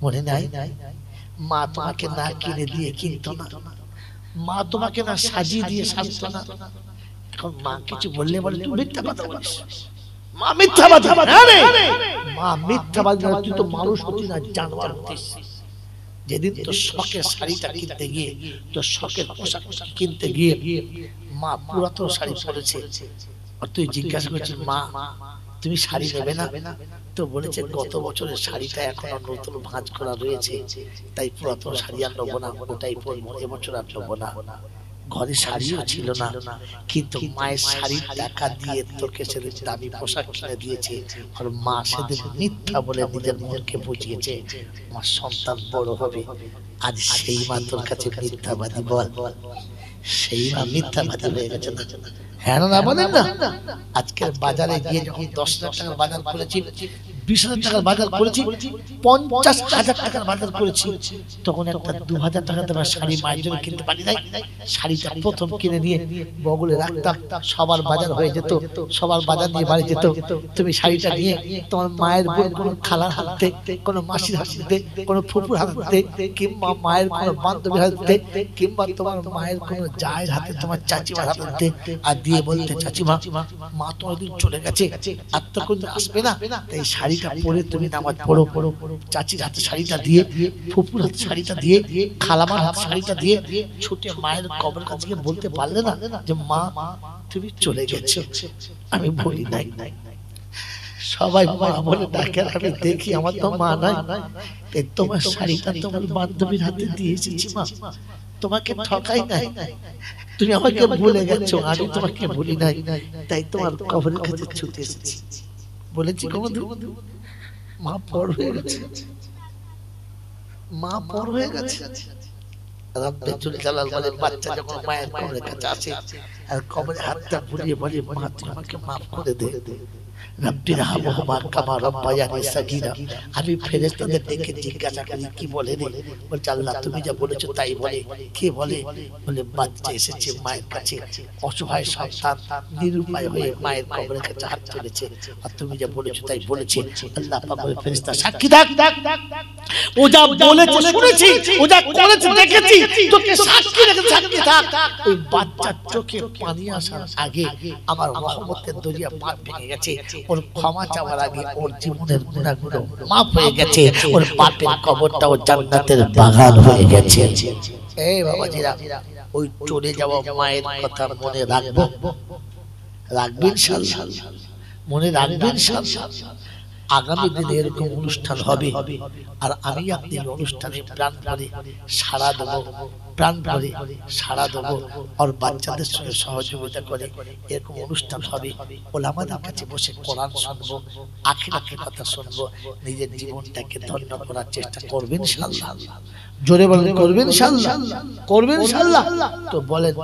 মনে নাই? মা তোমাকে না কিনে দিয়ে কিনতো না, মা তোমাকে না সাজিয়ে দিয়ে সাজতো না। এখন মা কিছু বললে বলে তুই মিথ্যা কথা বলিস, মা মিথ্যাবাদী। মা মিথ্যাবাদী, তুই তো মানুষ হতি না, জানোয়ার হতিস। যেদিন তো শখের শাড়িটা কিনতে গিয়ে, তো শখের পোশাক কিনতে গিয়ে মা পুরাতন শাড়ি পরেছে, আর তুই জিজ্ঞাসা করছিস মা তুমি শাড়ি নেবে না? তো বলেছে গত বছরের শাড়িটা এখনো নতুন ভাঁজ করা রয়েছে, তাই পুরাতন শাড়ি আর নেবো না, ওটাই পরবো, এবছর আর নেবো না। ঘরে শাড়িও ছিল না, কিন্তু মায়ের শাড়ির টাকা দিয়ে তোকে সেদিন দামি পোশাক কিনে দিয়েছে। আর মা সেদিন মিথ্যা বলে নিজের মনকে বুঝিয়েছে আমার সন্তান বড় হবে। আজ সেই মা তোর কাছে মিথ্যাবাদী? বল, সেই মা মিথ্যাবাদী হয়ে গেছে না? হ্যাঁ না বলেন না? আজকের বাজারে গিয়ে যখন 10,000 টাকার বাজার করেছি, 20,000 টাকার বাজার করেছি, 50,000 টাকার বাজার করেছি, তখন একটা 2,000 টাকা দেওয়া শাড়ি মায়ের জন্য কিনতে পারি নাই। শাড়িটা প্রথম কিনে নিয়ে বগলে রাখতাম, সবার বাজার হয়ে যেত, সবার বাজার নিয়ে বাড়ি যেত। তুমি শাড়িটা নিয়ে তোমার মায়ের কোনো খালার হাতে, কোনো মাসির হাতে, কোনো ফুপুর হাতে, কিংবা মায়ের কোনো বান্ধবীর হাতে, কিংবা তোমার মায়ের কোনো জায়ের হাতে, তোমার চাচিমার হাতে, আর দিয়ে বলতে চাচিমা মা তো ওইদিন চলে গেছে, আর তো কোনদিন আসবে না, তাই শাড়ি শাড়িটা পরে তুমি নামাজ পড়ো, চাচির হাতে শাড়িটা দিয়ে, ফুপুর হাতে শাড়িটা দিয়ে, খালামার হাতে শাড়িটা দিয়ে ছুটে মায়ের কবরের কাছে গিয়ে বলতে পারলে না যে মা তুমি চলে গেছো, আমি বলি নাই। সবাই মা বলে ডাকে, আমি দেখি আমার তো মা নাই, তোমার শাড়িটা তোমার বান্ধবীর হাতে দিয়ে এসেছি মা, তোমাকে ঠকাই নাই, তুমি আমাকে ভুলে গেছো, আমি তোমাকে ভুলি নাই, তাই তোমার কবরের কাছে ছুটে এসেছি। বলেছি কোনদিন মা পর হয়ে গেছে, মা পর হয়ে গেছে। রব্বুল জালাল বলে বাচ্চা যখন মায়ের কবরের কাছে আসে আর কবরে হাতটা বুলিয়ে বলে মা তুমি আমাকে মাফ করে দে, রব্বির হামহুমা কামা রাব্বায়ানি সাগীরা। আমি ফেরেশতাদের ডেকে জিজ্ঞাসা করি কি বলে রে? বলছে আল্লাহ তুমি যা বলেছো তাই বলে। কে বলে? বলে বাচ্চা এসেছে মায়ের কাছে, অসহায় সন্তান নিরুপায় হয়ে মায়ের কবরের কাছে হাত তুলেছে, আর তুমি যা বলেছো তাই বলেছে। আল্লাহ পাক বলে ফেরেশতা সাক্ষী থাক, ও যা বলেছে শুনেছি, ও যা করেছে দেখেছি, তোকে সাক্ষী রেখে সাক্ষী থাক। ওই বাচ্চার চোখে পানি আসার আগে আমার রহমতের দরিয়া পার ভেঙে গেছে, ওর ক্ষমা চাওয়ার আগে ওর জীবনের গুনাহগুলো মাফ হয়ে গেছে, ওর পাপের কবরটাও জান্নাতের বাগান হয়ে গেছে। এই বাবাজিরা, ওই চলে যাওয়া মায়ের কথা মনে রাখবো, রাখবেন ইনশাআল্লাহ, মনে রাখবেন ইনশাআল্লাহ। আগামী দিনে এরকম অনুষ্ঠান হবে, আর আমি আপনি অনুষ্ঠানে প্রাণ ভরে সাড়া দেবো, প্রাণ ভরে সাড়া দেবো, আর বাচ্চাদের সঙ্গে সহযোগিতা করে এরকম অনুষ্ঠান হবে। ওলামাদের কাছে বসে কোরআন শুনবো, আখিরাতের কথা শুনবো, নিজের জীবনটাকে ধন্য করার চেষ্টা করবেন ইনশাআল্লাহ। জোরে বলেন করবেন ইনশাআল্লাহ, করবেন ইনশাআল্লাহ। তো বলেন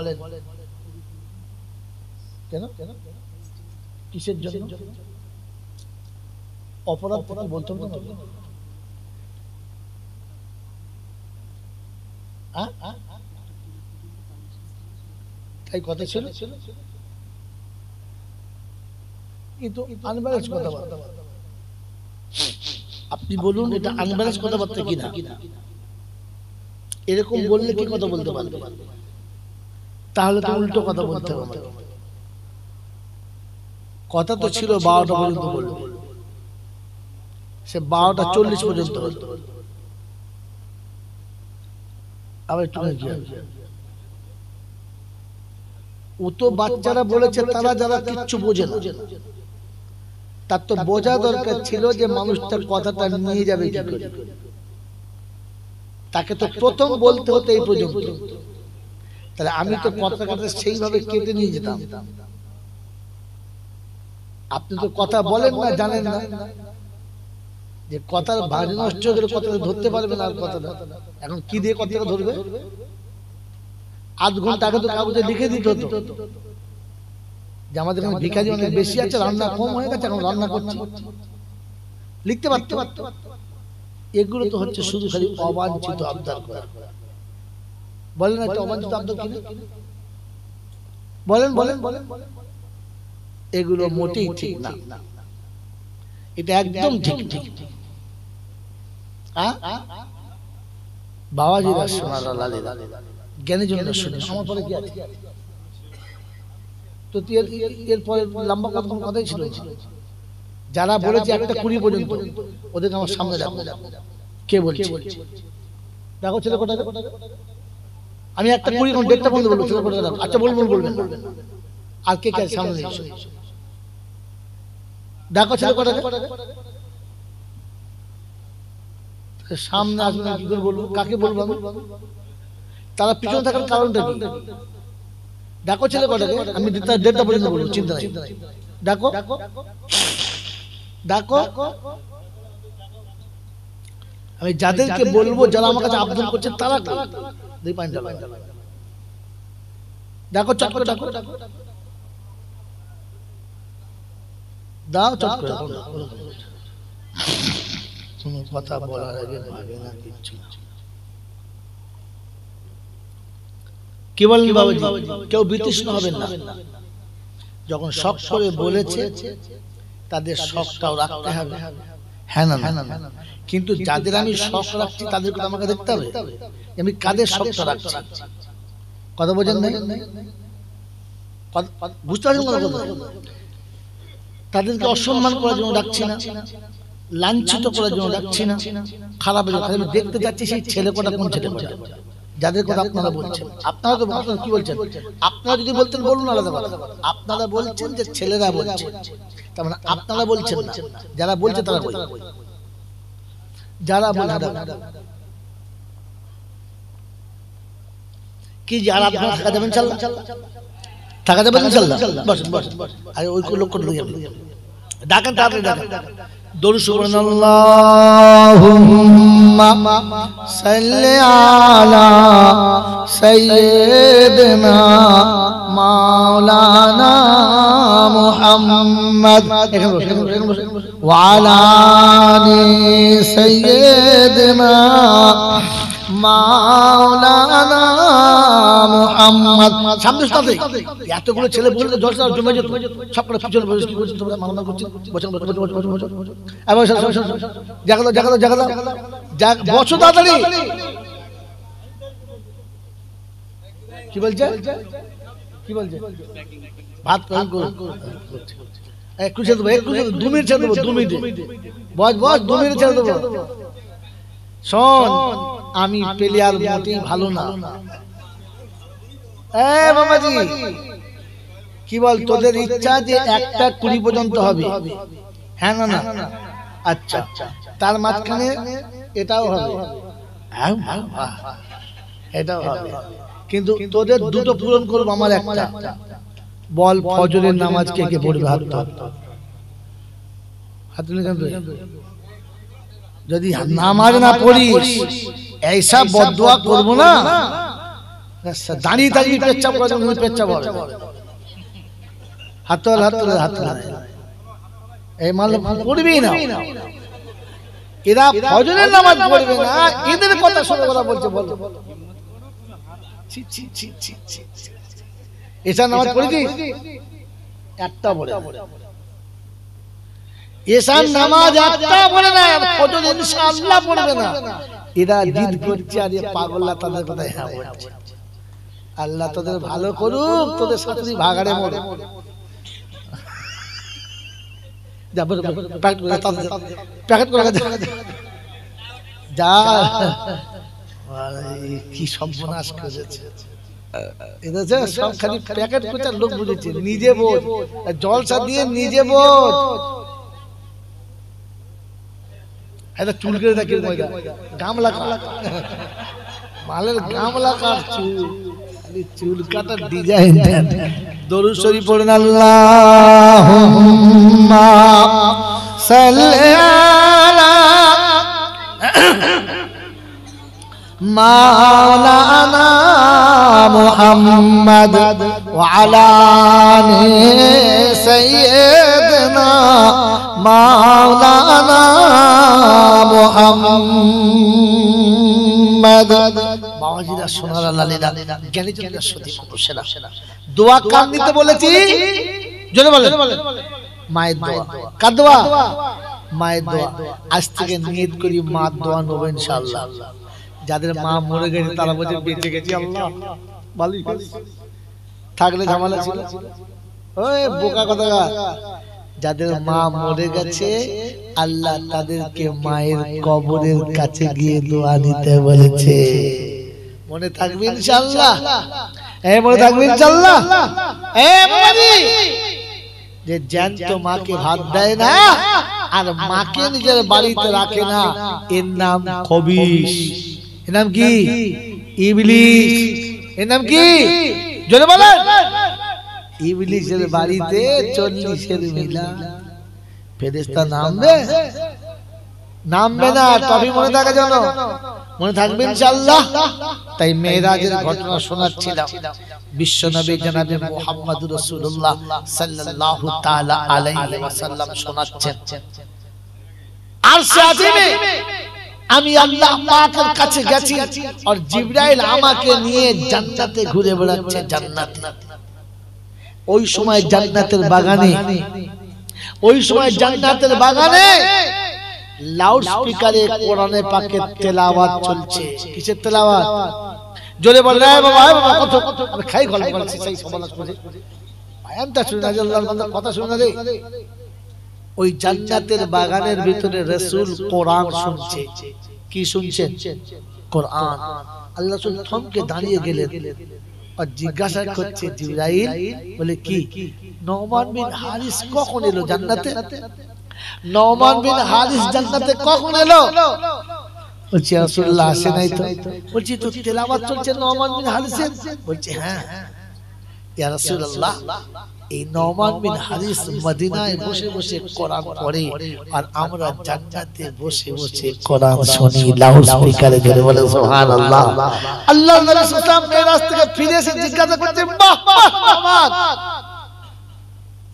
কেন কিসের জন্য? অপরাধ থেকে বলতে হবে না, তাই কথা ছিল, কিন্তু আনব্যালেন্স কথাবার্তা। আপনি বলুন এটা আনব্যালেন্স কথাবার্তা কিনা? এরকম বললে কি কথা বলতে পারবে? তাহলে তো উল্টো কথা বলতে হবে। কথা তো ছিল 12টা পর্যন্ত বলবে, সে 12:40 পর্যন্ত আবার একটু ও তো বাচ্চারা বলেছে, তারা যারা কিচ্ছু বোঝে না, তার তো বোঝা দরকার ছিল যে মানুষটার কথাটা নিয়ে যাবে কি করে। তাকে তো প্রথম বলতে হতো এই পর্যন্ত, তাহলে আমি তো কথাটা সেইভাবে কেটে নিয়ে যেতাম। আপনি তো কথা বলেন না, জানেন না যে কথার ভাজ নষ্ট করে কথাটা ধরতে পারবে না। আর কথাটা এখন কি দিয়ে কথাটা ধরবে? আধ ঘন্টা আগে তো কাগজে লিখে দিতে হতো যে আমাদের এখানে ভিখারি অনেক বেশি আছে, রান্না কম হয়ে গেছে, এখন রান্না করছি, লিখতে পারতো। এগুলো তো হচ্ছে শুধু খালি অবাঞ্ছিত আবদার করা। বলেন একটা অবাঞ্ছিত আবদার কি? বলেন বলেন বলেন, এগুলো মোটেই ঠিক না, এটা একদম ঠিক ঠিক। বাবাজিরা সোনারা লালেরা জ্ঞানের জন্য শুনে আমার পরে কি আছে? তো এরপরে লম্বা কথাই ছিল। যারা বলেছে 1:20 পর্যন্ত, ওদেরকে আমার সামনে দেখো, কে বলছে? দেখো ছেলে কোটা, আমি 1:20 1:30 পর্যন্ত বলবো, ছেলে কোটা দেখো। আচ্ছা বলবেন বলবেন, আর কে কে সামনে দেখো, দেখো ছেলে কোটা সামনে আসবে, কি করে বলবো, কাকে বলবো আমি? তারা পিছনে থাকার কারণটা কি? ডাকো ছেলে কটাকে, আমি 1:30 পর্যন্ত বলবো, চিন্তা নাই। ডাকো ডাকো, আমি যাদেরকে বলবো, যারা আমার কাছে আবেদন করছে তারা ডাকো, চট করে ডাকো, দাও চট করে। কোনো কথা বলার আগে ভাবে না কিচ্ছু। কি বলেন বাবাজি? কেউ বিতৃষ্ণ হবেন না। যখন শখ করে বলেছে তাদের শখটাও রাখতে হবে, হ্যাঁ না? কিন্তু যাদের আমি শখ রাখছি তাদেরকে আমাকে দেখতে হবে আমি কাদের শখটা রাখছি। কথা বোঝেন নাই? বুঝতে পারছেন? তাদেরকে অসম্মান করার জন্য রাখছি না, লাঞ্ছিত করার জন্য ডাকছি না, খারাপ আমি দেখতে যাচ্ছি সেই ছেলে কটা কোন ছেলে কটা যাদের কথা আপনারা বলছেন। আপনারা তো কি বলছেন? আপনারা যদি বলতেন বলুন আলাদা কথা, আপনারা বলছেন যে ছেলেরা বলছে, তার মানে আপনারা বলছেন না, যারা বলছে তারা বলছে, যারা বলে কি যে আর আপনারা থাকা যাবেন, থাকা যাবেন ইনশাআল্লাহ। বসেন বসেন, আরে ওই লোক করে দিয়ে ডাকেন, তাড়াতাড়ি ডাকেন। দরুদ সুবহানাল্লাহুম্মা সাল্লি আলা সাইয়্যিদিনা মাওলানা মুহাম্মদ ওয়া আলা আলি সাইয়্যিদিনা মাওলানা মুহাম্মদ। সামনে সাথে এতগুলো ছেলে বলতে জলসা জমে যেত, সব করে পিছনে বসে কি বলছেন তোমরা? মাননা করছেন, বসেন বসেন বসেন বসেন বসেন বসেন, আবার জাগালো জাগালো জাগালো জাগ, বসো তাড়াতাড়ি। কি বলছে? কি বলছে? ভাত পান করুন, একটু ছেড়ে দেবো, একটু 2 মিনিট ছেড়ে দেবো, 2 মিনিট বস বস, 2 মিনিট ছেড়ে দেবো। শোন, আমি প্লেয়ার মোটেই ভালো না। মামাজি কি বল, তোদের ইচ্ছা যে 1টা 20 পর্যন্ত হবে, হ্যাঁ না না? আচ্ছা, তার মাঝখানে এটাও হবে, এটাও হবে, কিন্তু তোদের দুটো পূরণ করবো, আমার একটা। বল, ফজরের নামাজ কে কে পড়বে? হাত তুলে যদি নামাজ না পড়িস এইসব বদদুয়া করবো না, দাঁড়িয়ে দাঁড়িয়ে পেচ্ছাপ করে, পেচ্ছাপ হবে। হাত তোল, হাত তোল, হাত তোল। এই মাল পড়বি না, এরা ফজরের নামাজ পড়বে না, এদের কথা শুনে ওরা বলছে বল এসা নামাজ পড়েছিস? একটা পড়ে, এসার নামাজ একটা পড়ে না, ফজর ইনশাআল্লাহ পড়বে না। এরা জিদ করছে, আর পাগল্লা তাদের কথায় হ্যাঁ বলছে। আল্লাহ তোদের ভালো করুক, তোদের সাথে ভাগাড়ে মরে প্যাকেট করে যা, কি সর্বনাশ করেছে। সব খালি প্যাকেট করতে লোক বুঝেছে, নিজে বোঝ, জলসা দিয়ে নিজে বোঝ। এটা চুল করে দেখি, গামলা মালের গামলা কাট, চুল কাটার ডিজাইন। দরুদ শরীফ পড়েন, আল্লাহুম্মা সাল্লি আলা মাওলানা মুহাম্মদ ওয়া আলা আলি সাইয়্যিদিনা মাওলানা মুহাম্মদ। বাবাজিরা, সোনার লালিরা, জ্ঞানীজনরা, সতী পুরুষেরা, দোয়া কার নিতে বলেছি? জোরে বলেন। মায়ের দোয়া। কার দোয়া? মায়ের দোয়া। আজ থেকে নিয়ত করি মার দোয়া নেব ইনশাআল্লাহ। যাদের মা মরে গেছে তারা বলছে বেঁচে গেছি, আল্লাহ ভালোই থাকলে ঝামেলা ছিল। ওই বোকা কথা, যাদের মা মরে গেছে আল্লাহ তাদেরকে মায়ের কবরের কাছে গিয়ে দোয়া নিতে বলেছে। মনে থাকবে ইনশাআল্লাহ, মনে থাকবে ইনশাআল্লাহ। যে জ্যান্ত মাকে ভাত দেয় না আর মাকে নিজের বাড়িতে রাখে না, এর নাম খবিশ। এর নাম কি? ইবলিস। এর নাম কি? জোরে বলেন। ইবলিসের বাড়িতে 40 মিলা ফেরেশতা নামবে? নামবে না, তবে মনে থাকে যেন, মনে থাকবে ইনশাআল্লাহ। তাই মেরাজের ঘটনা শোনাচ্ছিলাম, বিশ্বনবী জনাবে মুহাম্মদুর রাসূলুল্লাহ সাল্লাল্লাহু তাআলা আলাইহি ওয়াসাল্লাম শোনাচ্ছেন, আরশে আজিমে আমি আল্লাহ পাকের কাছে গেছি আর জিবরাইল আমাকে নিয়ে জান্নাতে ঘুরে বেড়াচ্ছে। জান্নাতে ওই সময় জান্নাতের বাগানে, ওই সময় জান্নাতের বাগানে লাউড স্পিকারে কোরআনে পাকের তেলাওয়াত চলছে। কিসের তেলাওয়াত? জোরে বল রে বাবা, কত আমি খাই গল্প বলছি, সেই সমালোচনা করে আয়াতটা শুনে না, আল্লাহর বান্দা কথা শুনে না রে। ওই জান্নাতের বাগানের ভিতরে রাসূল কোরআন শুনছে। কি শুনছেন? কোরআন। আল্লাহ রাসূল থমকে দাঁড়িয়ে গেলেন আর জিজ্ঞাসা করছে জিবরাইল, বলে কি নোমান বিন হারিস কখন এলো জান্নাতে? নোমান বিন হারিস জান্নাতে কখন এলো? বলছে রাসূলুল্লাহ আসে নাই তো। বলছি তো তেলাওয়াত চলছে নোমান বিন হারিসের। বলছে হ্যাঁ ইয়া রাসূলুল্লাহ, এই নোমান বিন হারিস মদিনায় বসে বসে কোরআন পড়ে আর আমরা জান্নাতে বসে বসে কোরআন শুনি। লাউড স্পিকারে ধরে বলে সুবহানাল্লাহ। আল্লাহর নবী সাল্লাল্লাহু আলাইহি ওয়াসাল্লাম মেরাজ থেকে ফিরে এসে জিজ্ঞাসা করতে, বাহ বাহ নোমান,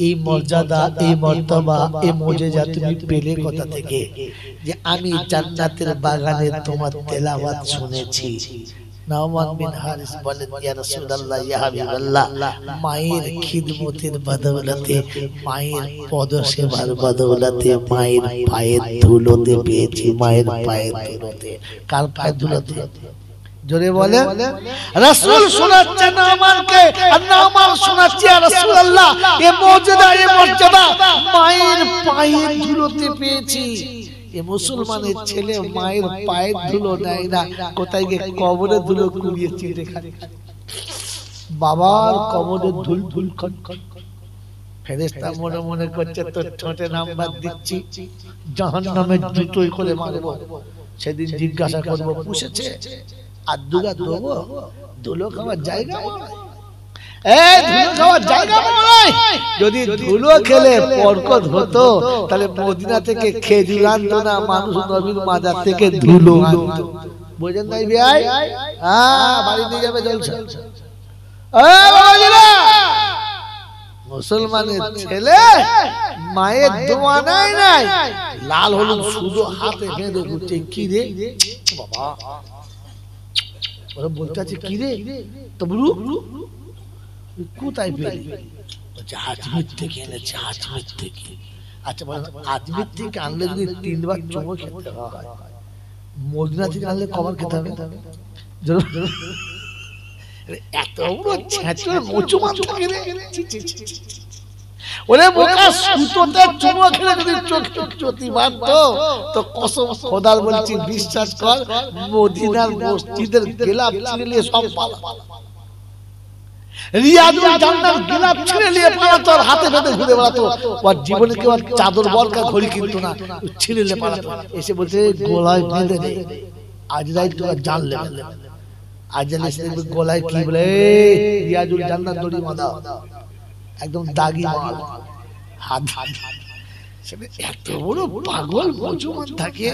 এই মর্যাদা, এই মর্তবা, এই মুজিজা তুমি পেলে কোথা থেকে যে আমি জান্নাতের বাগানে তোমার তেলাওয়াত শুনেছি? নোমান বিন হারিস বলেন, ইয়া রাসূলুল্লাহ, ইয়া হাবিবাল্লাহ, মায়ের খিদমতের বদৌলতে, মায়ের পদসেবার বদৌলতে, মায়ের পায়ের ধুলোতে পেয়েছি, মায়ের পায়ের ধুলোতে। কার পায়ের ধুলোতে? জোরে বলে। রাসূল শোনাচ্ছে নোমানকে আর নোমান শোনাচ্ছে ইয়া রাসূলুল্লাহ, এই মুজিজা, এই মর্যাদা মায়ের পায়ের ধুলোতে পেয়েছি। এ মুসলমানের ছেলে মায়ের পায়ের ধুলো নেয় না, কোথায় গিয়ে কবরে ধুলো কুড়িয়ে চিটে খায়। বাবার কবরের ধুল ধুল খন খন। ফেরেশতা মনে মনে করছে তোর ঠোঁটে নাম্বার দিচ্ছি, জাহান্নামের জুতোই করে মারবো। সেদিন জিজ্ঞাসা করবো পুষেছে আর দুগা দেবো, ধুলো খাওয়ার জায়গা যদি ধুলো খেলে বরকত হতো তাহলে মদিনা থেকে খেজুর আনতো না, মানুষ নবীর মাজার থেকে ধুলো আনতো। বুঝেন নাই ভাই? বাড়ি নিয়ে যাবে জলসা। মুসলমানের ছেলে মায়ের দোয়া নাই নাই, লাল হলুদ শুধু হাতে বেঁধে ঘুরছে। কি রে বাবা, ওরা বলতে আছে কি রে তবরু কোথায় পেলি? আজমির থেকে এনেছে, আজমির থেকে। আচ্ছা বলেন, আজমির থেকে আনলে যদি 3 বার চুমো খেতে হয়, মদিনা থেকে আনলে কবার খেতে হবে? এত বড় ছেঁচড় মুচুমান থাকে রে। ওরে বোকা, সুতোতে চুমো খেলে যদি চোখে জ্যোতি মারতো তো কসম খোদার বলছি বিশ্বাস কর, মদিনার মসজিদের গেলাপ ছিঁড়ে সব পালা। রিয়াজুল জান্নাত গিলাপ ছিঁড়ে নিয়ে পালাতো আর হাতে বেঁধে ঘুরে বেড়াতো। আর জীবনে কেউ চাদর বরকা ঘড়ি কিনতো না, ছিঁড়ে নিয়ে পালাতো। এসে বলছে গলায় বেঁধে দে, আজরাইল তোরা জানলে। আজরাইল গলায় কি বলে, রিয়াজুল জান্নাত দড়ি বাঁধা, একদম দাগি মাল, হাত এত বড় পাগল মুসলমান থাকে।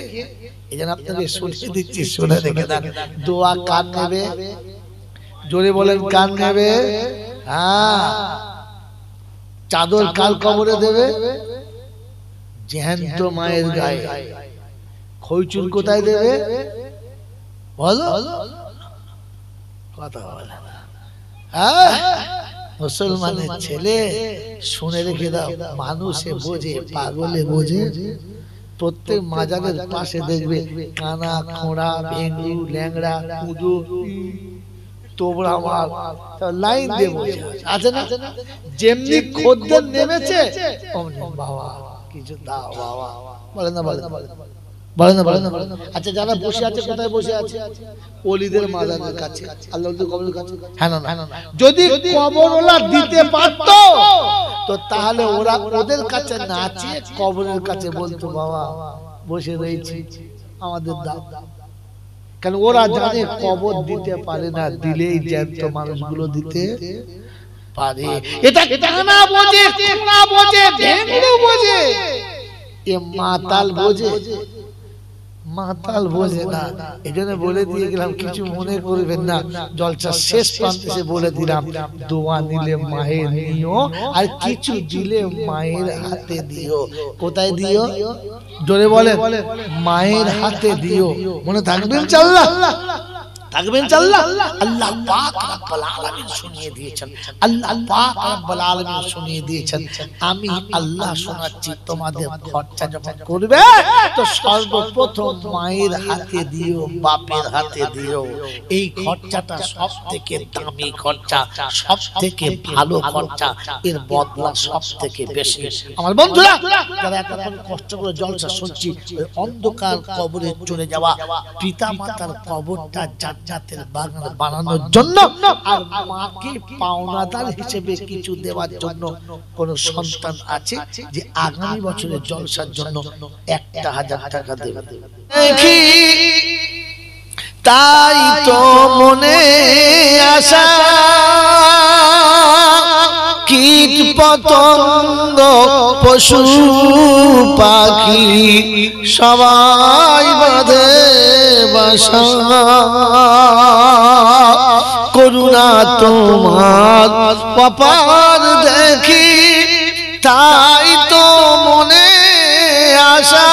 এই জন্য আপনাকে শুনিয়ে দিচ্ছি, শুনে রেখে দেন। দোয়া কান নেবে, জোরে বলেন কান নেবে। হ্যাঁ, চাদর কাল কবরে দেবে, জ্যান্ত মায়ের গায়ে। খইচুর কোথায় দেবে বলো? কথা বলে না। হ্যাঁ, মুসলমানের ছেলে শুনে রেখে দাও, মানুষে বোঝে, পাগলে বোঝে। প্রত্যেক মাজারের পাশে দেখবে কানা, খোঁড়া, ভেঙ্গু, ল্যাংড়া, কুঁজো, তোবড়া মাল লাইন দিয়ে বসে আছে না? যেমনি খদ্দের নেমেছে অমনি বাবা কিছু দাও বাবা, বলে না বলে না বলে না বলে না বলে না। আচ্ছা, যারা বসে আছে কোথায় বসে আছে? ওলিদের মাজারের কাছে, আল্লাহর কবরের কাছে। হ্যাঁ না, যদি কবরওয়ালা দিতে পারত তো তাহলে ওরা ওদের কাছে নাচে কবরের কাছে বলতো বাবা বসে রয়েছি, আমাদের দাও। কেন ওরা জানে কবর দিতে পারে না, দিলেই জ্যান্ত মানুষগুলো দিতে পারে। এটা কানা বোঝে, কোনা বোঝে, ভেঙ্গু বোঝে, এ মাতাল বোঝে, মাতাল বোঝে না। এজন্য বলে দিয়ে গেলাম, কিছু মনে করবেন না। জলসা শেষ প্রান্তে এসে বলে দিলাম, দোয়া নিলে মায়ের নিও আর কিছু দিলে মায়ের হাতে দিও। কোথায় দিও? জোরে বলেন, মায়ের হাতে দিও। মনে থাকবে ইনশাআল্লাহ। থাকবেন আল্লাহ আল্লাহ পাক রব্বুল আলামিন শুনিয়ে দিয়েছেন আল্লাহ পাক রব্বুল আলামিন শুনিয়ে দিয়েছেন আমি আল্লাহ শোনাচ্ছি তোমাদের খরচা যখন করবে তো সর্বপ্রথম মায়ের হাতে দিও বাপের হাতে দিও এই খরচাটা সবথেকে দামি খরচা সবথেকে ভালো খরচা এর বদলা সবথেকে বেশি আমার বন্ধুরা যারা এখন কষ্ট করে জলসা শুনছি অন্ধকার কবরে চলে যাওয়া পিতামাতার কবরটা জান্নাতের বাগান বানানোর জন্য আর মাকে পাওনাদার হিসেবে কিছু দেওয়ার জন্য কোন সন্তান আছে যে আগামী বছরের জলসার জন্য 1000 টাকা দেবে দেখি তাই তো মনে আশা কীট পতঙ্গ পশু পাখি সবাই বাঁধে বাসা করুণা তোমার কপাল দেখি তাই তো মনে আশা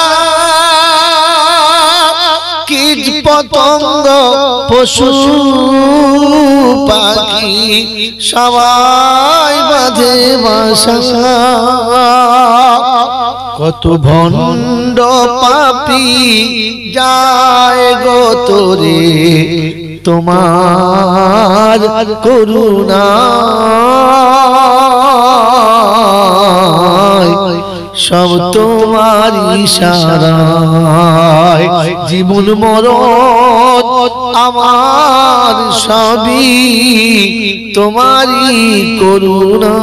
কীট পতঙ্গ পশু পাখি সবাই বাঁধে বাসা কত ভণ্ড পাপী যায় গো তোরে তোমার করুণা সব তোমার ইশারায় জীবন মরণ আমার সবই তোমারই করুণা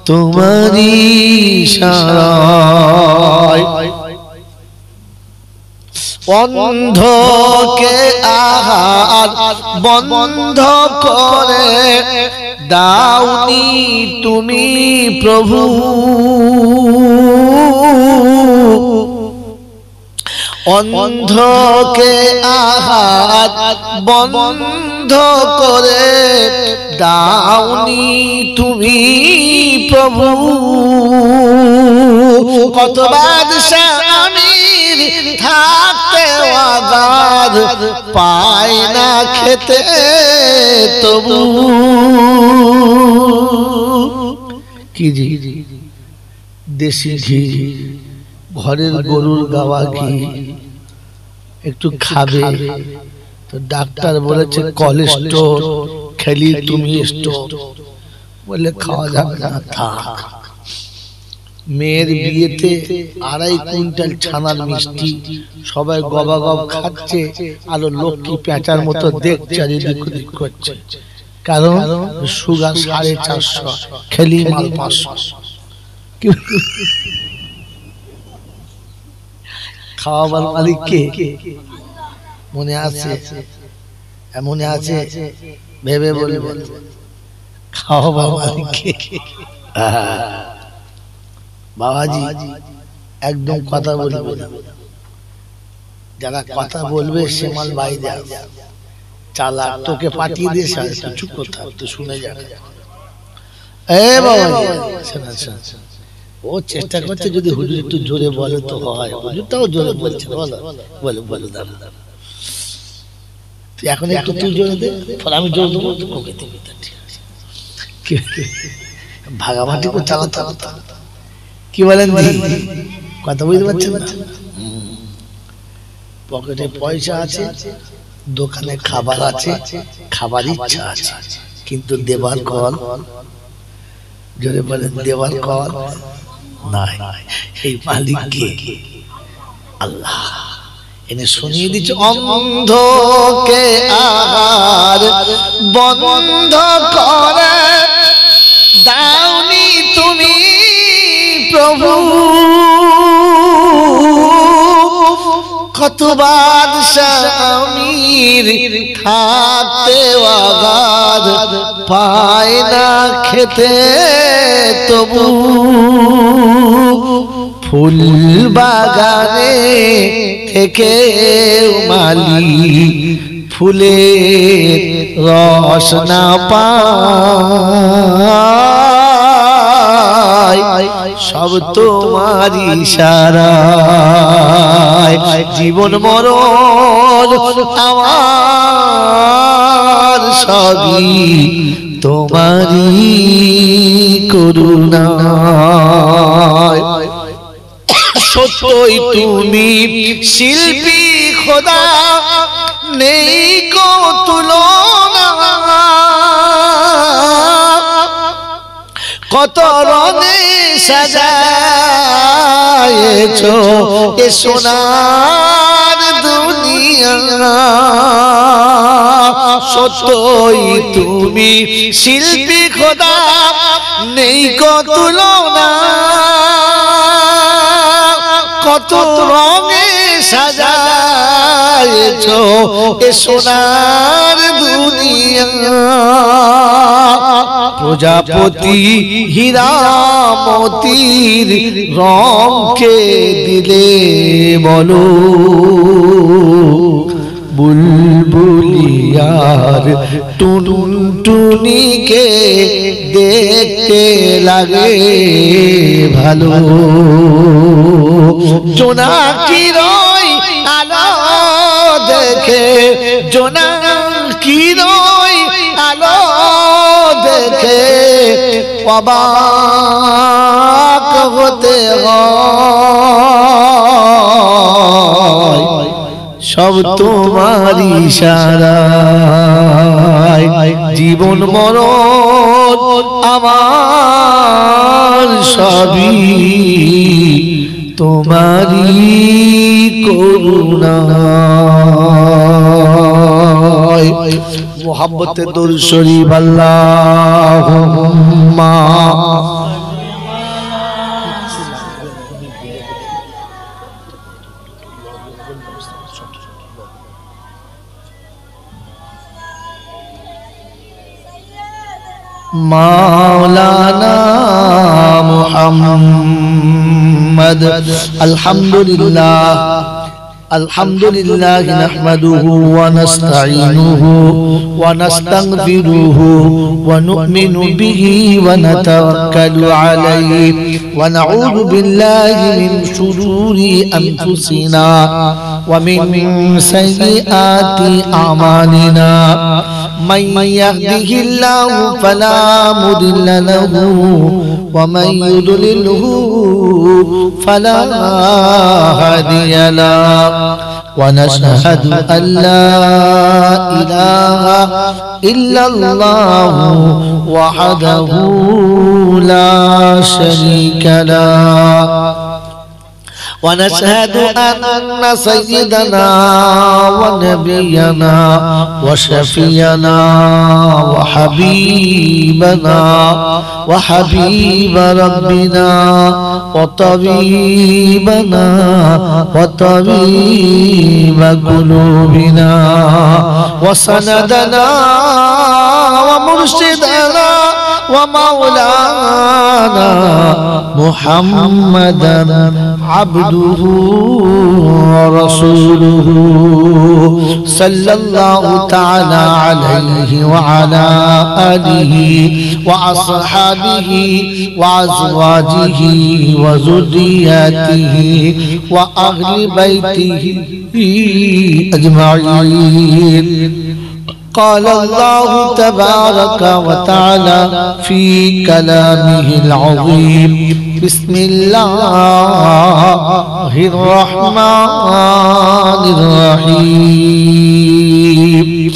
তোমারই ইশারায় অন্ধকে আহার বন্ধ করে দাওনি তুমি প্রভু অন্ধকে আহার বন্ধ করে দাওনি তুমি প্রভু কত বাদশা আমির থাকতে আগার পায় না খেতে তবু কি জি দেশি ঘি ঘরের গরুর গাওয়া ঘি একটু খাবে তো ডাক্তার বলেছে কোলেস্টেরল খেলি তুমি স্টোর বলে খাওয়া যাবে না থাক মেয়ের বিয়েতে 2.5 কুইন্টাল ছানার মিষ্টি সবাই গবা গব খাচ্ছে আর লক্ষ্মী পেঁচার মতো দেখছে আর এদিক ওদিক করছে কারণ সুগার 450 খেলি মাল 500 খাওয়াবার মালিক কে মনে আছে মনে আছে ভেবে বলবেন খাওয়াবার মালিক কে বাবাজি একদম কথা বলবে না যারা কথা বলবে সে মাল বাইরে চালাক তোকে পাঠিয়ে দিয়ে চুপ কথা তো শুনে যাবে এ বাবা শোনা শোনা ও চেষ্টা করছে যদি হুজুর একটু জোরে বলে তো হয় হুজুরটাও জোরে বলছে বলো বলো বলো দাদা তুই এখন একটু তুই জোরে দে আমি জোরে দেবো ওকে তুমি ঠিক আছে ভাগাভাগি করে চালাতে হবে কি বলেন কথা বুঝতে পারছেন না পকেটে পয়সা আছে দোকানে খাবার আছে খাবার ইচ্ছা আছে কিন্তু দেবার কল জোরে বলেন দেবার কল নাই এই মালিক কে আল্লাহ এনে শুনিয়ে দিচ্ছে অন্ধকে আহার বন্ধ করে দাওনি তুমি প্রভু কত বাদশা আমির থাকতে আগাদ পায় না খেতে তবু ফুল বাগানে থেকে মালি ফুলের রস না পায় সব তোমার ইশারায় জীবন মরণ আমার সবই তোমারই করুণায় সত্যই তুমি শিল্পী খোদা নেই কো তুলনা কত রঙে সাজায়েছো এ সোনার দুনিয়া সত্যই তুমি শিল্পী খোদা নেই কো তুলনা কত রঙে সাজায়েছো এ সোনার দুনিয়া প্রজাপতি হীরা মতির রঙকে দিলে বলো বুলবুলিয়ার টুনটুনিকে দেখতে লাগে ভালো জোনাকিরই আলো দেখে জোনাকিরই আলো দেখে অবাক হতে হয় সব তোমার ইশারায় জীবন মরণ আমার সবই তোমারই করুণায় মোহাম্মতে দরুদ শরীফ আল্লাহুম্মা মাওলানা মুহাম্মদ আলহামদুলিল্লাহ الحمدلله نحمده ونستعينه ونستغفره ونؤمن به ونتوكل عليه ونعوذ بالله من شرور أنفسنا ومن سيئات أعمالنا من يهده الله فلا مضل له ومن يضلله فلا هادي له ونشهد أن لا إله إلا الله وحده لا شريك له ونشهد أن سيدنا ونبينا وشفينا وحبيبنا وحبيب ربنا وطبيبنا وطبيب قلوبنا وسندنا ومرشدنا ومولانا محمدا عبده ورسوله صلى الله تعالى عليه وعلى آله وأصحابه وأزواجه وذرياته وأهل بيته أجمعين قال الله تبارك وتعالى في كلامه العظيم بسم الله الرحمن الرحيم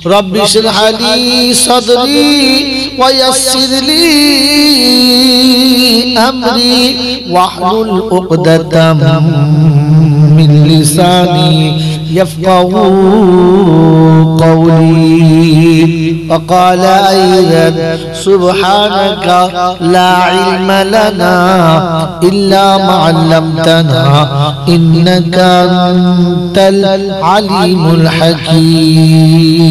رب اشرح لي صدري ويسر لي أمري واحلل عقدة من لساني يفقهوا قولي. وقال أيضا سبحانك لا علم لنا إلا ما علمتنا إنك أنت العليم الحكيم.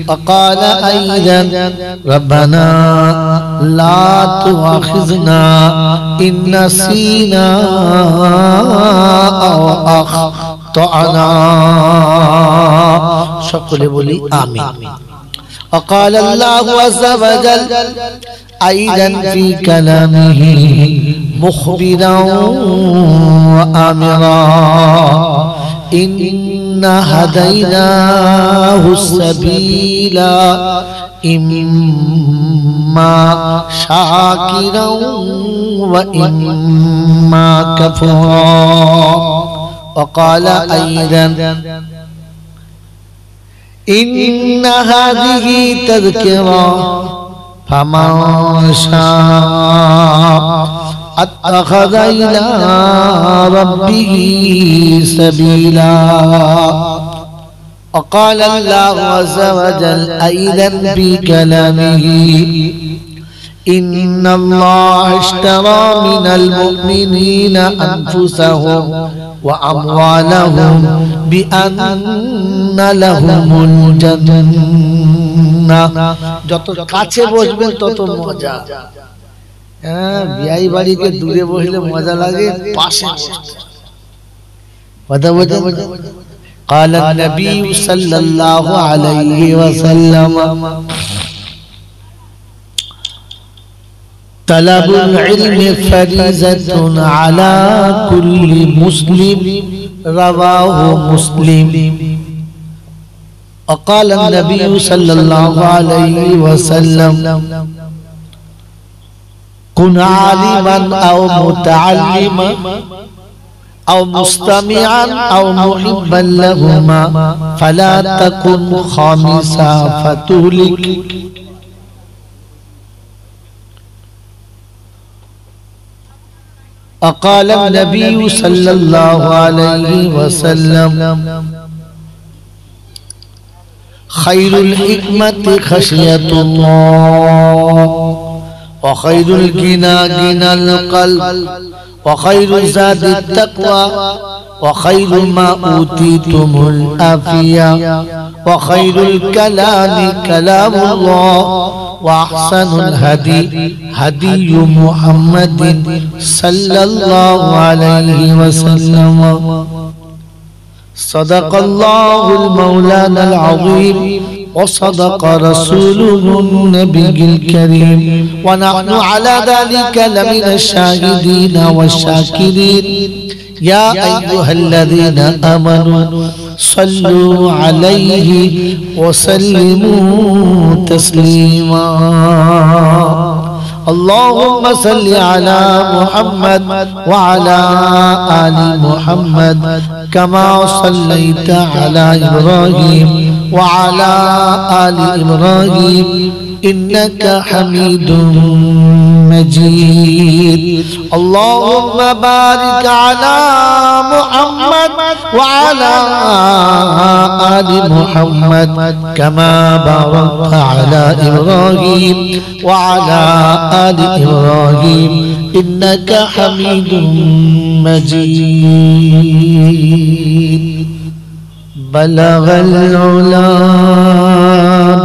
وقال أيضا ربنا لا تؤاخذنا إن نسينا أو أخطأنا. সকলে বলি আমিন. وقال الله عز وجل أيضا في كلامه مخبرا وآمرا إنا هديناه السبيل إما شاكرا وإما كفورا. وقال أيضا إن هذه تذكرة فمن شاء اتخذ إلى ربه سبيلا. وقال الله عز وجل أيضا في كلامه إن الله اشترى من المؤمنين أنفسهم وأموالهم بأن لهم الجنة. যত কাছে বসবেন তত মজা। বিয়ে বাড়িতে দূরে বসলে মজা লাগে, পাশে কথা বলতে। قال النبي صلى الله عليه وسلم طلب العلم فريضة على كل مسلم رواه مسلم. وقال النبي صلى الله عليه وسلم كن عالما أو متعلما أو مستمعا أو محبا لهما فلا تكن خامسا فتهلك. وقال النبي صلى الله عليه وسلم خير الحكمة خشية الله وخير الغنى غنى القلب وخير زاد التقوى وخير ما أوتيتم العافية وخير الكلام كلام الله وأحسن الهدي هدي محمد صلى الله عليه وسلم. صدق الله المولانا العظيم وصدق رسوله النبي الكريم ونحن على ذلك لمن الشاهدين والشاكرين. يا أيها الذين آمنوا صلوا عليه وسلموا تسليما. اللهم صل على محمد وعلى آل محمد كما صليت على إبراهيم وعلى آل إبراهيم إنك حميد مجيد. اللهم بارك على محمد وعلى آل محمد كما باركت على إبراهيم وعلى آل إبراهيم إنك حميد مجيد. بلغ العلا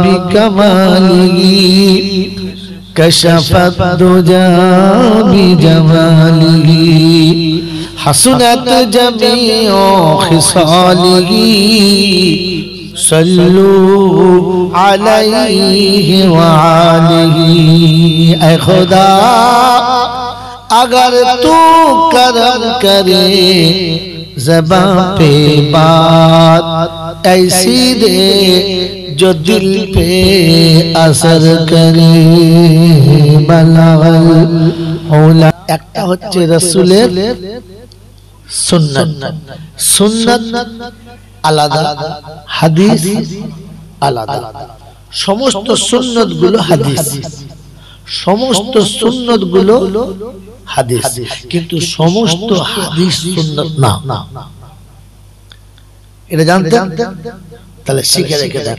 بكماله كشف الدجى بجماله حسنت جميع خصاله صلوا عليه وآله. اے خدا اگر تو کرم کرے زبان پہ بات ایسی دے جو دل پہ اثر کرے. بلغل اولا একটা হচ্ছে রাসূলের সুন্নাত, সুন্নাত আলাদা, হাদিস আলাদা। সমস্ত সুন্নাত গুলো হাদিস, সমস্ত সুন্নাত গুলো হাদিস, কিন্তু সমস্ত হাদিস সুন্নাত না। এটা জানতেন? তাহলে শিখে রেখে দেন।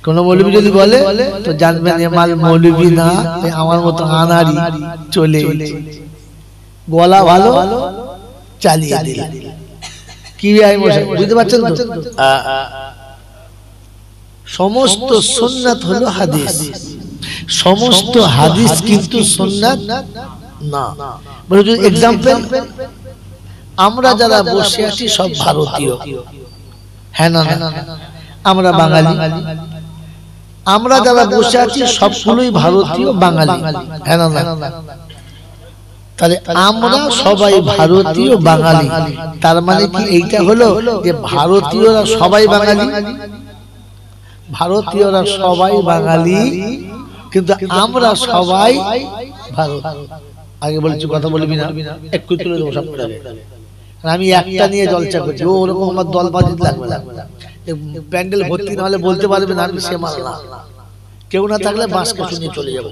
কোন মৌলবী যদি বলে তো জানবেন এ মাল মৌলবী না, আমার মতো আনারি চলে গলা ভালো চালিয়ে দিল। কি ভাই মশাই বুঝতে পারছেন তো? সমস্ত সুন্নাত হলো হাদিস, সমস্ত হাদিস কিন্তু সুন্নাত না। বলে যদি এক্সাম্পল, আমরা যারা বসে আছি সব ভারতীয়, হ্যাঁ না? আমরা বাঙালি, আমরা যারা বসে আছি সবগুলোই ভারতীয় বাঙালি, হ্যাঁ না? তাহলে আমরা সবাই ভারতীয় বাঙালি, তার মানে কি এইটা হলো যে ভারতীয়রা সবাই বাঙালি? ভারতীয়রা সবাই বাঙালি, কিন্তু আমরা সবাই ভারত। আগে বলেছি কথা বলবি না, একটু তুলে দেবো সব করে। আমি একটা নিয়ে জলসা করছি, ও ওরকম আমার দল বাজিত লাগবে না, প্যান্ডেল ভর্তি না হলে বলতে পারবে না আমি সে মাল না। কেউ না থাকলে বাঁশকে শুনিয়ে চলে যাবো।